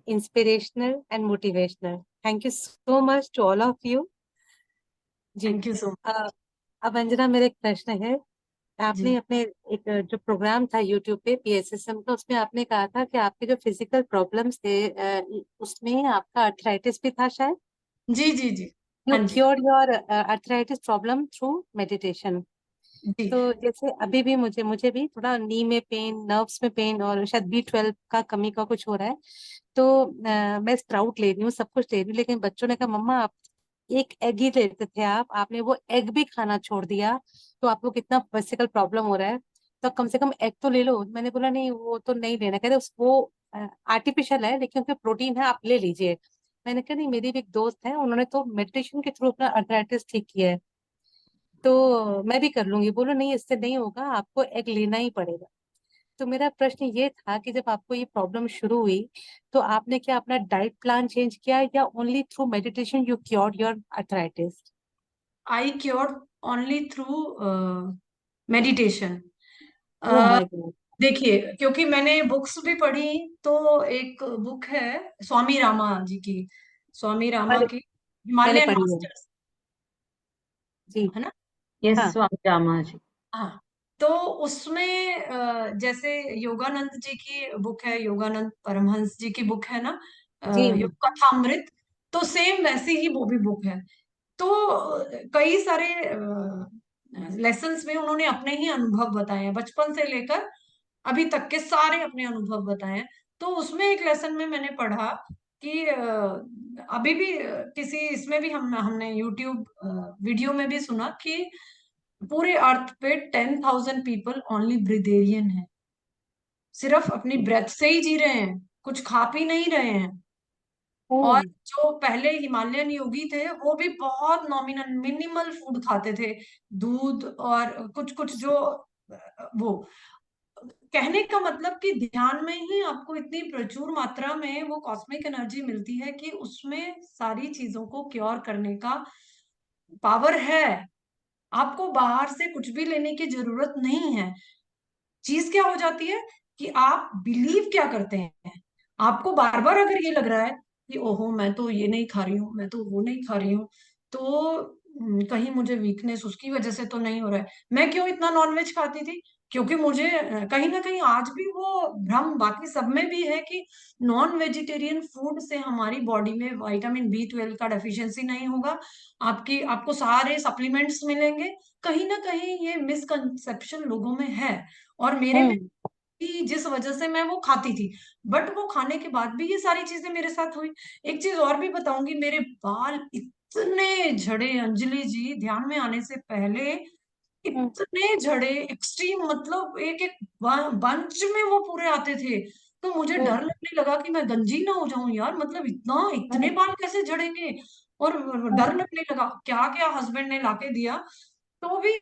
inspirational and motivational. Thank you so much to all of you. जी। You so much. अ, अब अंजना, मेरा एक प्रश्न है। आपने जी अपने एक जो प्रोग्राम था यूट्यूब पे पीएसएसएम का, उसमें आपने कहा था कि आपके जो फिजिकल प्रॉब्लम्स थे, उसमें आपका अर्थराइटिस भी था शायद। जी जी जी। यू हाँ जी cure your arthritis problem through meditation. जी। तो जैसे अभी भी मुझे भी थोड़ा नी में पेन, नर्व्स में पेन, और शायद B12 का कमी का कुछ हो रहा है। तो मैं स्प्राउट ले रही हूँ, सब कुछ ले रही हूँ, लेकिन बच्चों ने कहा मम्मा आप एक एग ही लेते थे, आपने वो एग भी खाना छोड़ दिया, तो आपको कितना फिजिकल प्रॉब्लम हो रहा है, तो कम से कम एग तो ले लो। मैंने बोला नहीं, वो तो नहीं लेना। कहते वो आर्टिफिशियल है, लेकिन उसमें प्रोटीन है, आप ले लीजिए। मैंने कहा नहीं, मेरी भी एक दोस्त है, उन्होंने तो मेडिटेशन के थ्रू अपना अर्थराइटिस ठीक किया है, तो मैं भी कर लूंगी। बोलो नहीं, इससे नहीं होगा, आपको एग लेना ही पड़ेगा। तो मेरा प्रश्न ये था कि जब आपको ये प्रॉब्लम शुरू हुई, तो आपने क्या अपना डाइट प्लान चेंज किया, या only through meditation you cured your arthritis? I cure only through meditation. Oh my God. देखिए, क्योंकि मैंने बुक्स भी पढ़ी, तो एक बुक है स्वामी रामा जी की, स्वामी रामा अरे, की मैंने हिमालयन पढ़ी है। मास्टर्स, जी। है ना। यस, हाँ। स्वामी रामा जी। हाँ, तो उसमें जैसे योगानंद जी की बुक है, योगानंद परमहंस जी की बुक है ना, जी। योग कथामृत, तो सेम वैसी ही वो भी बुक है। तो कई सारे लेसन्स में उन्होंने अपने ही अनुभव बताए हैं, बचपन से लेकर अभी तक के सारे अपने अनुभव बताए हैं। तो उसमें एक लेसन में मैंने पढ़ा कि अभी भी किसी इसमें भी हमने यूट्यूब वीडियो में भी सुना कि पूरे अर्थ पे 10,000 पीपल ओनली ब्रिदेरियन है, सिर्फ अपनी ब्रेथ से ही जी रहे हैं, कुछ खा पी नहीं रहे हैं। ओ। और जो पहले हिमालयन योगी थे वो भी बहुत नॉमिनल मिनिमल फूड खाते थे, दूध और कुछ कुछ जो वो, कहने का मतलब कि ध्यान में ही आपको इतनी प्रचुर मात्रा में वो कॉस्मिक एनर्जी मिलती है कि उसमें सारी चीजों को क्योर करने का पावर है। आपको बाहर से कुछ भी लेने की जरूरत नहीं है। चीज क्या हो जाती है कि आप बिलीव क्या करते हैं। आपको बार बार अगर ये लग रहा है कि ओहो मैं तो ये नहीं खा रही हूँ, मैं तो वो नहीं खा रही हूँ, तो कहीं मुझे वीकनेस उसकी वजह से तो नहीं हो रहा है। मैं क्यों इतना नॉनवेज खाती थी, क्योंकि मुझे कहीं ना कहीं आज भी वो भ्रम बाकी सब में भी है कि नॉन वेजिटेरियन फूड से हमारी बॉडी में विटामिन B12 का डेफिशिएंसी नहीं होगा, आपको सारे सप्लीमेंट्स मिलेंगे। कहीं ना कहीं ये मिसकंसेप्शन लोगों में है, और मेरे में हम्म। भी, जिस वजह से मैं वो खाती थी। बट वो खाने के बाद भी ये सारी चीजें मेरे साथ हुई। एक चीज और भी बताऊंगी, मेरे बाल इतने झड़े अंजलि जी, ध्यान में आने से पहले हम्म। इतने झड़े, एक्सट्रीम, मतलब एक एक बंच में वो पूरे आते थे। तो मुझे ओ। डर लगने लगा कि मैं गंजी ना हो जाऊं यार, मतलब इतना इतने हम्म। बाल कैसे झड़ेंगे। और डर लगने लगा, क्या क्या हस्बैंड ने लाके दिया। तो भी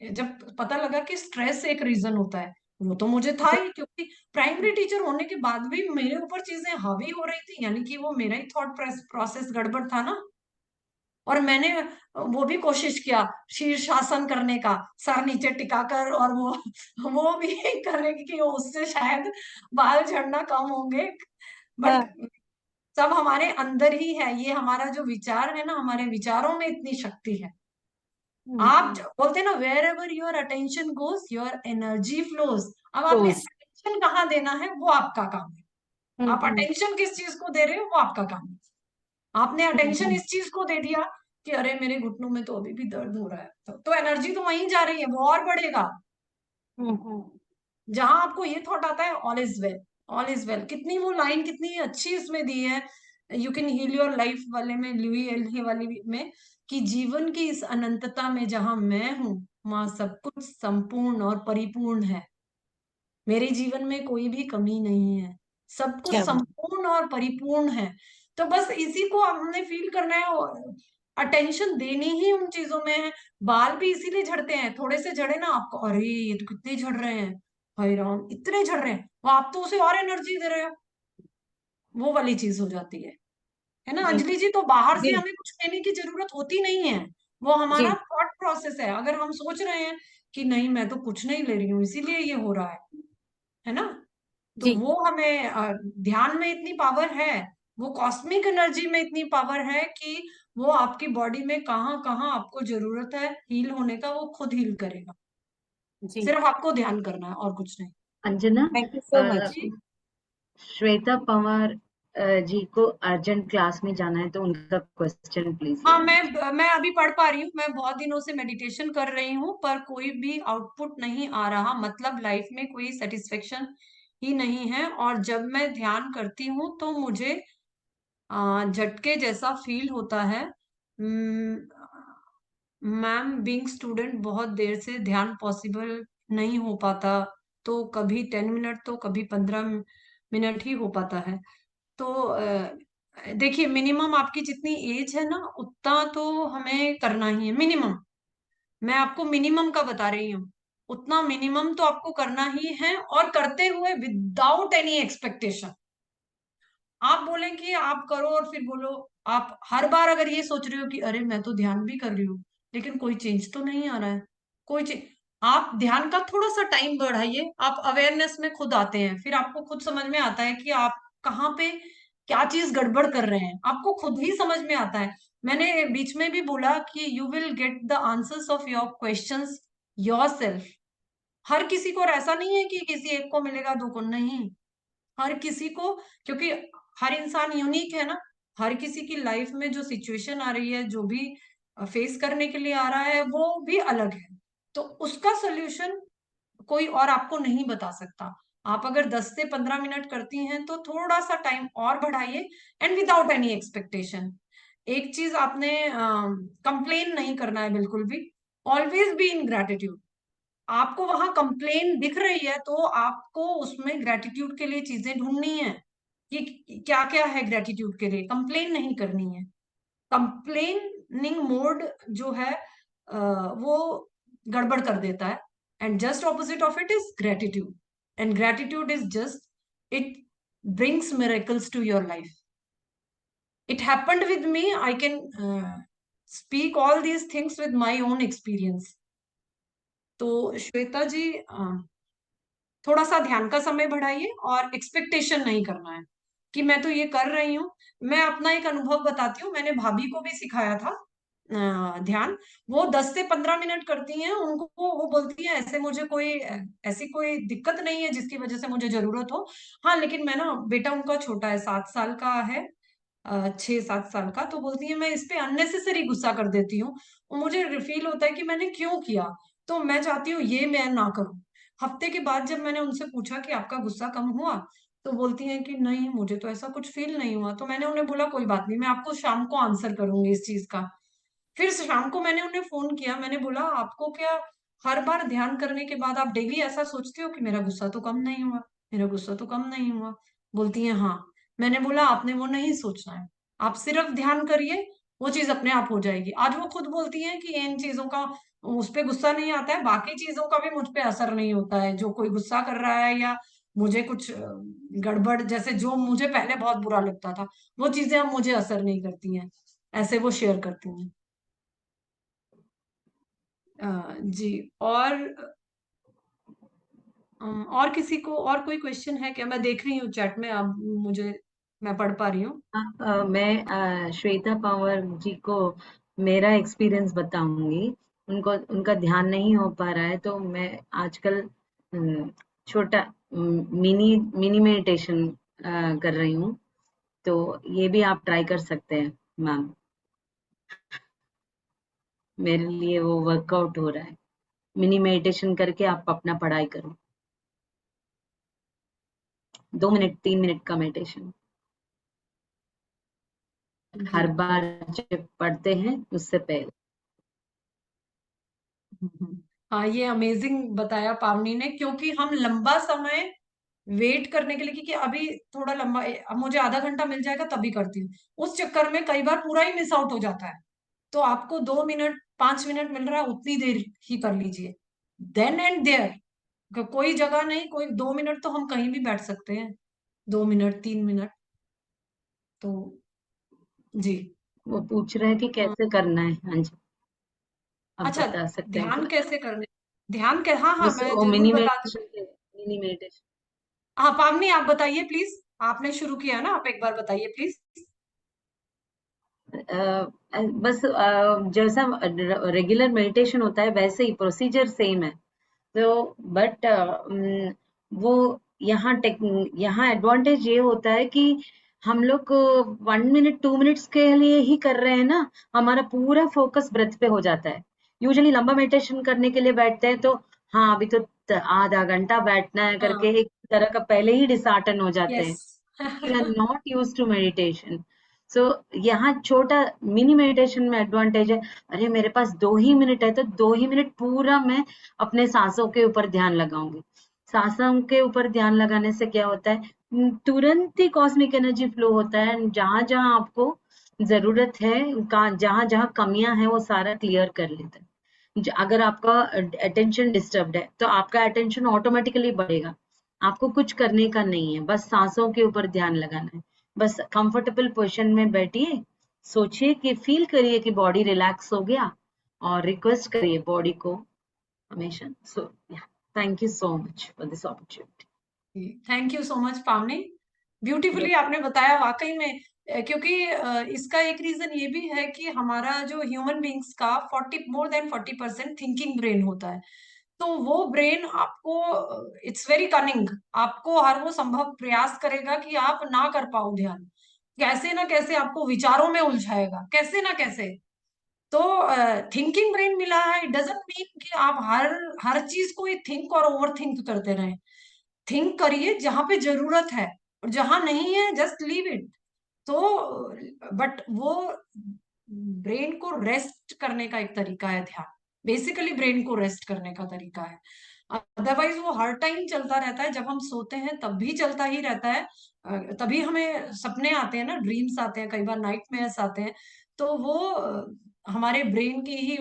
जब पता लगा कि स्ट्रेस एक रीजन होता है, वो तो मुझे था ही, क्योंकि प्राइमरी टीचर होने के बाद भी मेरे ऊपर चीजें हावी हो रही थी, यानी कि वो मेरा ही थॉट प्रोसेस गड़बड़ था ना। और मैंने वो भी कोशिश किया शीर्षासन करने का, सर नीचे टिकाकर, और वो भी करने की कि उससे शायद बाल झड़ना कम होंगे। बट हाँ। सब हमारे अंदर ही है, ये हमारा जो विचार है ना, हमारे विचारों में इतनी शक्ति है। आप हम्म। बोलते हैं ना, wherever your attention goes your energy flows. अब आपने क्लोज। अटेंशन कहाँ देना है वो आपका काम है। आप हम्म। अटेंशन किस चीज को दे रहे हो वो आपका काम है। आपने अटेंशन हम्म। इस चीज को दे दिया कि अरे मेरे घुटनों में तो अभी भी दर्द हो रहा है, तो एनर्जी तो वहीं जा रही है, वो और बढ़ेगा। हम्म। जहां आपको ये थॉट आता है all is well, all is well, कितनी वो लाइन कितनी अच्छी इसमें दी है, you can heal your life वाले में, लुई एल्ही वाली में, कि जीवन की इस अनंतता में जहां मैं हूं, वहां सब कुछ संपूर्ण और परिपूर्ण है। मेरे जीवन में कोई भी कमी नहीं है, सब कुछ क्या बात। संपूर्ण और परिपूर्ण है। तो बस इसी को हमने फील करना है। और अटेंशन देनी ही उन चीजों में है। बाल भी इसीलिए झड़ते हैं, थोड़े से झड़े ना आपको, अरे ये तो कितने झड़ रहे हैं, हाय राम इतने झड़ रहे हैं, वो आप तो उसे और एनर्जी दे रहे हो, वो वाली चीज हो जाती है ना जी अंजलि जी। तो बाहर से जी हमें कुछ लेने की जरूरत होती नहीं है, वो हमारा जी थॉट प्रोसेस है। अगर हम सोच रहे हैं कि नहीं मैं तो कुछ नहीं ले रही हूँ इसीलिए ये हो रहा है ना, तो जी वो हमें ध्यान में इतनी पावर है, वो कॉस्मिक एनर्जी में इतनी पावर है कि वो आपकी बॉडी में कहाँ कहाँ आपको जरूरत है हील होने का, वो खुद हील करेगा। जी। सिर्फ आपको ध्यान करना है और कुछ नहीं। Anjana, thank you uh, so much. जी श्वेता पंवार जी को अर्जेंट क्लास में जाना है, तो उनका क्वेश्चन प्लीज हाँ, ले लीजिए। मैं अभी पढ़ पा रही हूँ, मैं बहुत दिनों से मेडिटेशन कर रही हूँ पर कोई भी आउटपुट नहीं आ रहा, मतलब लाइफ में कोई सेटिस्फेक्शन ही नहीं है। और जब मैं ध्यान करती हूँ तो मुझे झटके जैसा फील होता है। मैम बीइंग स्टूडेंट बहुत देर से ध्यान पॉसिबल नहीं हो पाता, तो कभी 10 मिनट तो कभी 15 मिनट ही हो पाता है। तो देखिए मिनिमम आपकी जितनी एज है ना उतना तो हमें करना ही है, मिनिमम। मैं आपको मिनिमम का बता रही हूँ, उतना मिनिमम तो आपको करना ही है, और करते हुए विदाउट एनी एक्सपेक्टेशन। आप बोलें कि आप करो और फिर बोलो, आप हर बार अगर ये सोच रहे हो कि अरे मैं तो ध्यान भी कर रही हूँ लेकिन कोई चेंज तो नहीं आ रहा है, कोई चेंज, आप ध्यान का थोड़ा सा टाइम बढ़ाइए, आप अवेयरनेस में खुद आते हैं, फिर आपको खुद समझ में आता है कि आप कहाँ पे क्या चीज गड़बड़ कर रहे हैं, आपको खुद ही समझ में आता है। मैंने बीच में भी बोला कि you will get the answers of your questions yourself. हर किसी को, और ऐसा नहीं है कि किसी एक को मिलेगा दो को, नहीं, हर किसी को, क्योंकि हर इंसान यूनिक है ना, हर किसी की लाइफ में जो सिचुएशन आ रही है, जो भी फेस करने के लिए आ रहा है वो भी अलग है, तो उसका सोल्यूशन कोई और आपको नहीं बता सकता। आप अगर 10 से 15 मिनट करती हैं तो थोड़ा सा टाइम और बढ़ाइए, एंड विदाउट एनी एक्सपेक्टेशन। एक चीज आपने कंप्लेन नहीं करना है बिल्कुल भी, ऑलवेज बी इन ग्रेटिट्यूड। आपको वहां कंप्लेन दिख रही है तो आपको उसमें ग्रेटिट्यूड के लिए चीजें ढूंढनी है कि क्या क्या है ग्रेटिट्यूड के लिए, कंप्लेन नहीं करनी है। कंप्लेनिंग मोड जो है वो गड़बड़ कर देता है, and just opposite of it is gratitude, and gratitude is just, it brings miracles to your life. It happened with me. I can speak all these things with my own experience. तो श्वेता जी, थोड़ा सा ध्यान का समय बढ़ाइए और expectation नहीं करना है कि मैं तो ये कर रही हूँ। मैं अपना एक अनुभव बताती हूँ, मैंने भाभी को भी सिखाया था ध्यान। वो 10 से 15 मिनट करती हैं, उनको वो बोलती है ऐसे मुझे कोई ऐसी कोई दिक्कत नहीं है जिसकी वजह से मुझे जरूरत हो। हाँ लेकिन मैं ना, बेटा उनका छोटा है, 7 साल का है, 6-7 साल का, तो बोलती है मैं इस पे अननेसेसरी गुस्सा कर देती हूँ, और मुझे फील होता है कि मैंने क्यों किया, तो मैं चाहती हूँ ये मैं ना करूँ। हफ्ते के बाद जब मैंने उनसे पूछा कि आपका गुस्सा कम हुआ, तो बोलती हैं कि नहीं मुझे तो ऐसा कुछ फील नहीं हुआ। तो मैंने उन्हें बोला कोई बात नहीं, मैं आपको शाम को आंसर करूंगी इस चीज का। फिर शाम को मैंने उन्हें फोन किया, मैंने बोला आपको क्या हर बार ध्यान करने के बाद आप डेली ऐसा सोचते हो कि मेरा गुस्सा तो कम नहीं हुआ, मेरा गुस्सा तो कम नहीं हुआ? बोलती है हाँ। मैंने बोला आपने वो नहीं सोचना है, आप सिर्फ ध्यान करिए, वो चीज अपने आप हो जाएगी। आज वो खुद बोलती है कि इन चीजों का उस पे गुस्सा नहीं आता है, बाकी चीजों का भी मुझ पे असर नहीं होता है, जो कोई गुस्सा कर रहा है या मुझे कुछ गड़बड़, जैसे जो मुझे पहले बहुत बुरा लगता था वो चीजें अब मुझे असर नहीं करती हैं, ऐसे वो शेयर करती हैं। जी। और किसी को और कोई क्वेश्चन है क्या? मैं देख रही हूँ चैट में, अब मुझे, मैं पढ़ पा रही हूँ। मैं श्वेता पंवार जी को मेरा एक्सपीरियंस बताऊंगी। उनको उनका ध्यान नहीं हो पा रहा है, तो मैं आजकल छोटा मिनी मिनी मेडिटेशन कर रही हूँ, तो ये भी आप ट्राई कर सकते हैं मैम। मेरे लिए वो वर्कआउट हो रहा है। मिनी मेडिटेशन करके आप अपना पढ़ाई करो, 2 मिनट 3 मिनट का मेडिटेशन हर जी। बार जब पढ़ते हैं उससे पहले। हाँ ये अमेजिंग बताया पावनी ने, क्योंकि हम लंबा समय वेट करने के लिए, क्योंकि अभी थोड़ा लंबा, अब मुझे आधा घंटा मिल जाएगा तभी करती हूँ, उस चक्कर में कई बार पूरा ही मिस आउट हो जाता है। तो आपको 2 मिनट 5 मिनट मिल रहा है, उतनी देर ही कर लीजिए, देन एंड देयर। कोई जगह नहीं, कोई 2 मिनट तो हम कहीं भी बैठ सकते हैं, 2 मिनट 3 मिनट। तो जी। वो पूछ रहे हैं कि हाँ, कैसे करना है। हाँ जी, आप अच्छा, बता सकते हैं ध्यान क्या? कैसे करने, ध्यान के, हाँ हाँ, बस मैं वो जरूर मिनी बता मेडिटेशन, मिनी मेडिटेशन। हाँ पावनी, आप बताइए प्लीज, आपने शुरू किया ना, आप एक बार बताइए प्लीज। बस जैसा रेगुलर मेडिटेशन होता है वैसे ही प्रोसीजर सेम है। तो बट वो यहाँ टेक यहाँ एडवांटेज ये होता है कि हम लोग 1 मिनट 2 मिनट्स के लिए ही कर रहे हैं ना, हमारा पूरा फोकस ब्रेथ पे हो जाता है। यूजुअली लंबा मेडिटेशन करने के लिए बैठते हैं तो हाँ अभी तो आधा घंटा बैठना है करके हाँ, एक तरह का पहले ही डिसहार्टन हो जाते यस। हैं। We are not used to meditation. So यहाँ छोटा मिनी मेडिटेशन में एडवांटेज है, अरे मेरे पास 2 ही मिनट है तो 2 ही मिनट पूरा मैं अपने सांसों के ऊपर ध्यान लगाऊंगी। सांसों के ऊपर ध्यान लगाने से क्या होता है, तुरंत ही कॉस्मिक एनर्जी फ्लो होता है, जहां जहां आपको जरूरत है, जहां जहां कमियां हैं वो सारा क्लियर कर लेता है। अगर आपका अटेंशन डिस्टर्ब्ड है तो आपका अटेंशन ऑटोमेटिकली बढ़ेगा। आपको कुछ करने का नहीं है, बस सांसों के ऊपर ध्यान लगाना है। बस कंफर्टेबल पोजीशन में बैठिए, सोचिए कि फील करिए कि बॉडी रिलैक्स हो गया, और रिक्वेस्ट करिए बॉडी को हमेशा। So thank you so much for this opportunity. Thank you so much पावनी, ब्यूटीफुली आपने बताया वाकई में। क्योंकि इसका एक रीजन ये भी है कि हमारा जो ह्यूमन बींग्स का 40 मोर देन 40% थिंकिंग ब्रेन होता है। तो वो ब्रेन आपको, इट्स वेरी कनिंग, आपको हर वो संभव प्रयास करेगा कि आप ना कर पाओ ध्यान, कैसे ना कैसे आपको विचारों में उलझाएगा, कैसे ना कैसे। तो थिंकिंग ब्रेन मिला है, इट डजंट मीन कि आप हर हर चीज को थिंक और ओवर थिंक करते रहें। थिंक करिए जहां पे जरूरत है, और जहां नहीं है जस्ट लीव इट। तो बट वो ब्रेन को रेस्ट करने का एक तरीका है ध्यान, बेसिकली ब्रेन को रेस्ट करने का तरीका है। अदरवाइज वो हर टाइम चलता रहता है, जब हम सोते हैं तब भी चलता ही रहता है। तभी हमें सपने आते हैं ना, ड्रीम्स आते हैं, कई बार नाइटमेयर्स आते हैं। तो वो हमारे ब्रेन की ही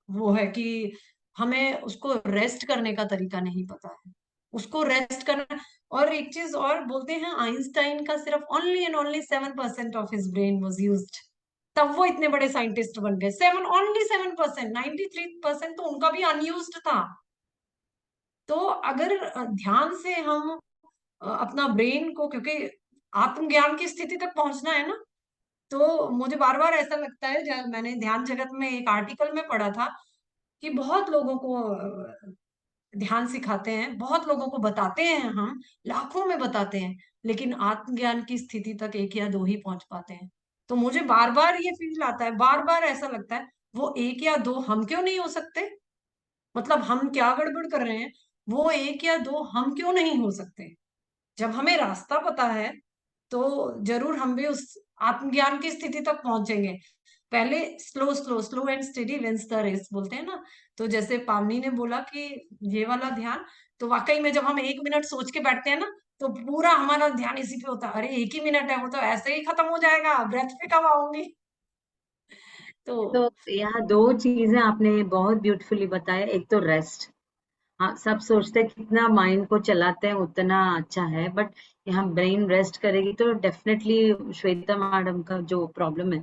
वो है कि हमें उसको रेस्ट करने का तरीका नहीं पता है, उसको रेस्ट करना। और एक चीज और बोलते हैं, आइंस्टाइन का सिर्फ only and only 7% of his brain was used, तब वो इतने बड़े साइंटिस्ट बन गए। 7% 93% तो उनका भी अनयूज्ड था। तो अगर ध्यान से हम अपना ब्रेन को, क्योंकि आत्मज्ञान की स्थिति तक पहुंचना है ना, तो मुझे बार बार ऐसा लगता है, जब मैंने ध्यान जगत में एक आर्टिकल में पढ़ा था कि बहुत लोगों को ध्यान सिखाते हैं, बहुत लोगों को बताते हैं, हम लाखों में बताते हैं, लेकिन आत्मज्ञान की स्थिति तक 1 या 2 ही पहुंच पाते हैं। तो मुझे बार बार ये फील आता है, बार बार ऐसा लगता है, वो 1 या 2 हम क्यों नहीं हो सकते? मतलब हम क्या गड़बड़ कर रहे हैं, वो 1 या 2 हम क्यों नहीं हो सकते? जब हमें रास्ता पता है तो जरूर हम भी उस आत्मज्ञान की स्थिति तक पहुंचेंगे। पहले slow slow slow and steady wins the race बोलते हैं ना। तो जैसे पावनी ने बोला कि ये वाला ध्यान, तो वाकई में जब हम 1 मिनट सोच के बैठते हैं ना, तो पूरा हमारा ध्यान इसी पे होता है, अरे 1 ही मिनट है, वो तो ऐसे ही खत्म हो जाएगा, ब्रेथ पे कब आऊंगी। तो तो यहाँ दो चीजें आपने बहुत ब्यूटीफुली बताया। एक तो रेस्ट, हाँ सब सोचते हैं कितना माइंड को चलाते हैं उतना अच्छा है, बट यहाँ ब्रेन रेस्ट करेगी तो डेफिनेटली श्वेता मैडम का जो प्रॉब्लम है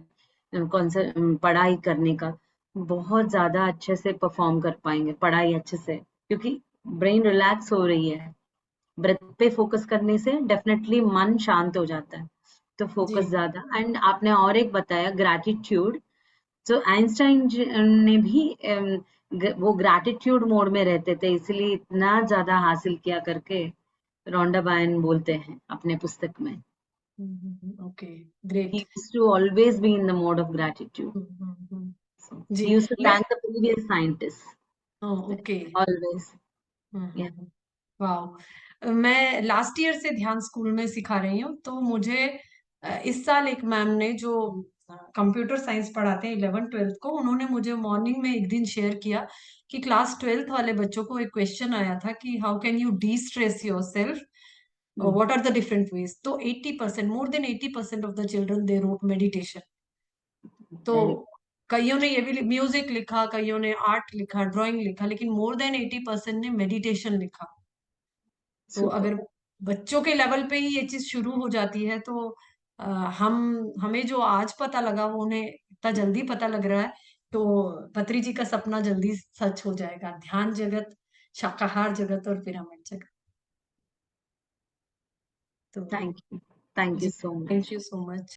पढ़ाई करने का, बहुत ज्यादा अच्छे से परफॉर्म कर पाएंगे पढ़ाई अच्छे से, क्योंकि ब्रेन रिलैक्स हो रही है। ब्रेथ पे फोकस करने से डेफिनेटली मन शांत हो जाता है, तो जी, फोकस ज्यादा। एंड आपने और एक बताया ग्रैटिट्यूड, तो आइंस्टाइन ने भी वो ग्रैटिट्यूड मोड में रहते थे, इसलिए इतना ज्यादा हासिल किया करके रोंडा बायन बोलते हैं अपने पुस्तक में। Okay, He great. used to always be in the mode of gratitude. So he ji, used to मैं, thank the previous scientists okay, always. Hmm, Yeah. वाह। मैं लास्ट ईयर से ध्यान स्कूल में सिखा रही हूँ, तो मुझे इस साल एक मैम ने जो कंप्यूटर साइंस पढ़ाते हैं 11th 12th को, उन्होंने मुझे मॉर्निंग में एक दिन शेयर किया कि क्लास 12th वाले बच्चों को एक क्वेश्चन आया था कि how can you destress yourself, Mm. What are the different ways. तो 80%, more than 80% of the children they wrote meditation. तो Very. कईयों ने ये भी म्यूजिक लिखा, कईयों ने आर्ट लिखा, ड्राइंग लिखा, लेकिन मोर देन 80% ने मेडिटेशन लिखा। तो सुपर। अगर बच्चों के लेवल पे ही ये चीज शुरू हो जाती है तो हमें जो आज पता लगा वो उन्हें इतना जल्दी पता लग रहा है, तो पत्री जी का सपना जल्दी सच हो जाएगा, ध्यान जगत, शाकाहार जगत और पिरामिड जगत। तो thank you ji, so much. Thank you so much.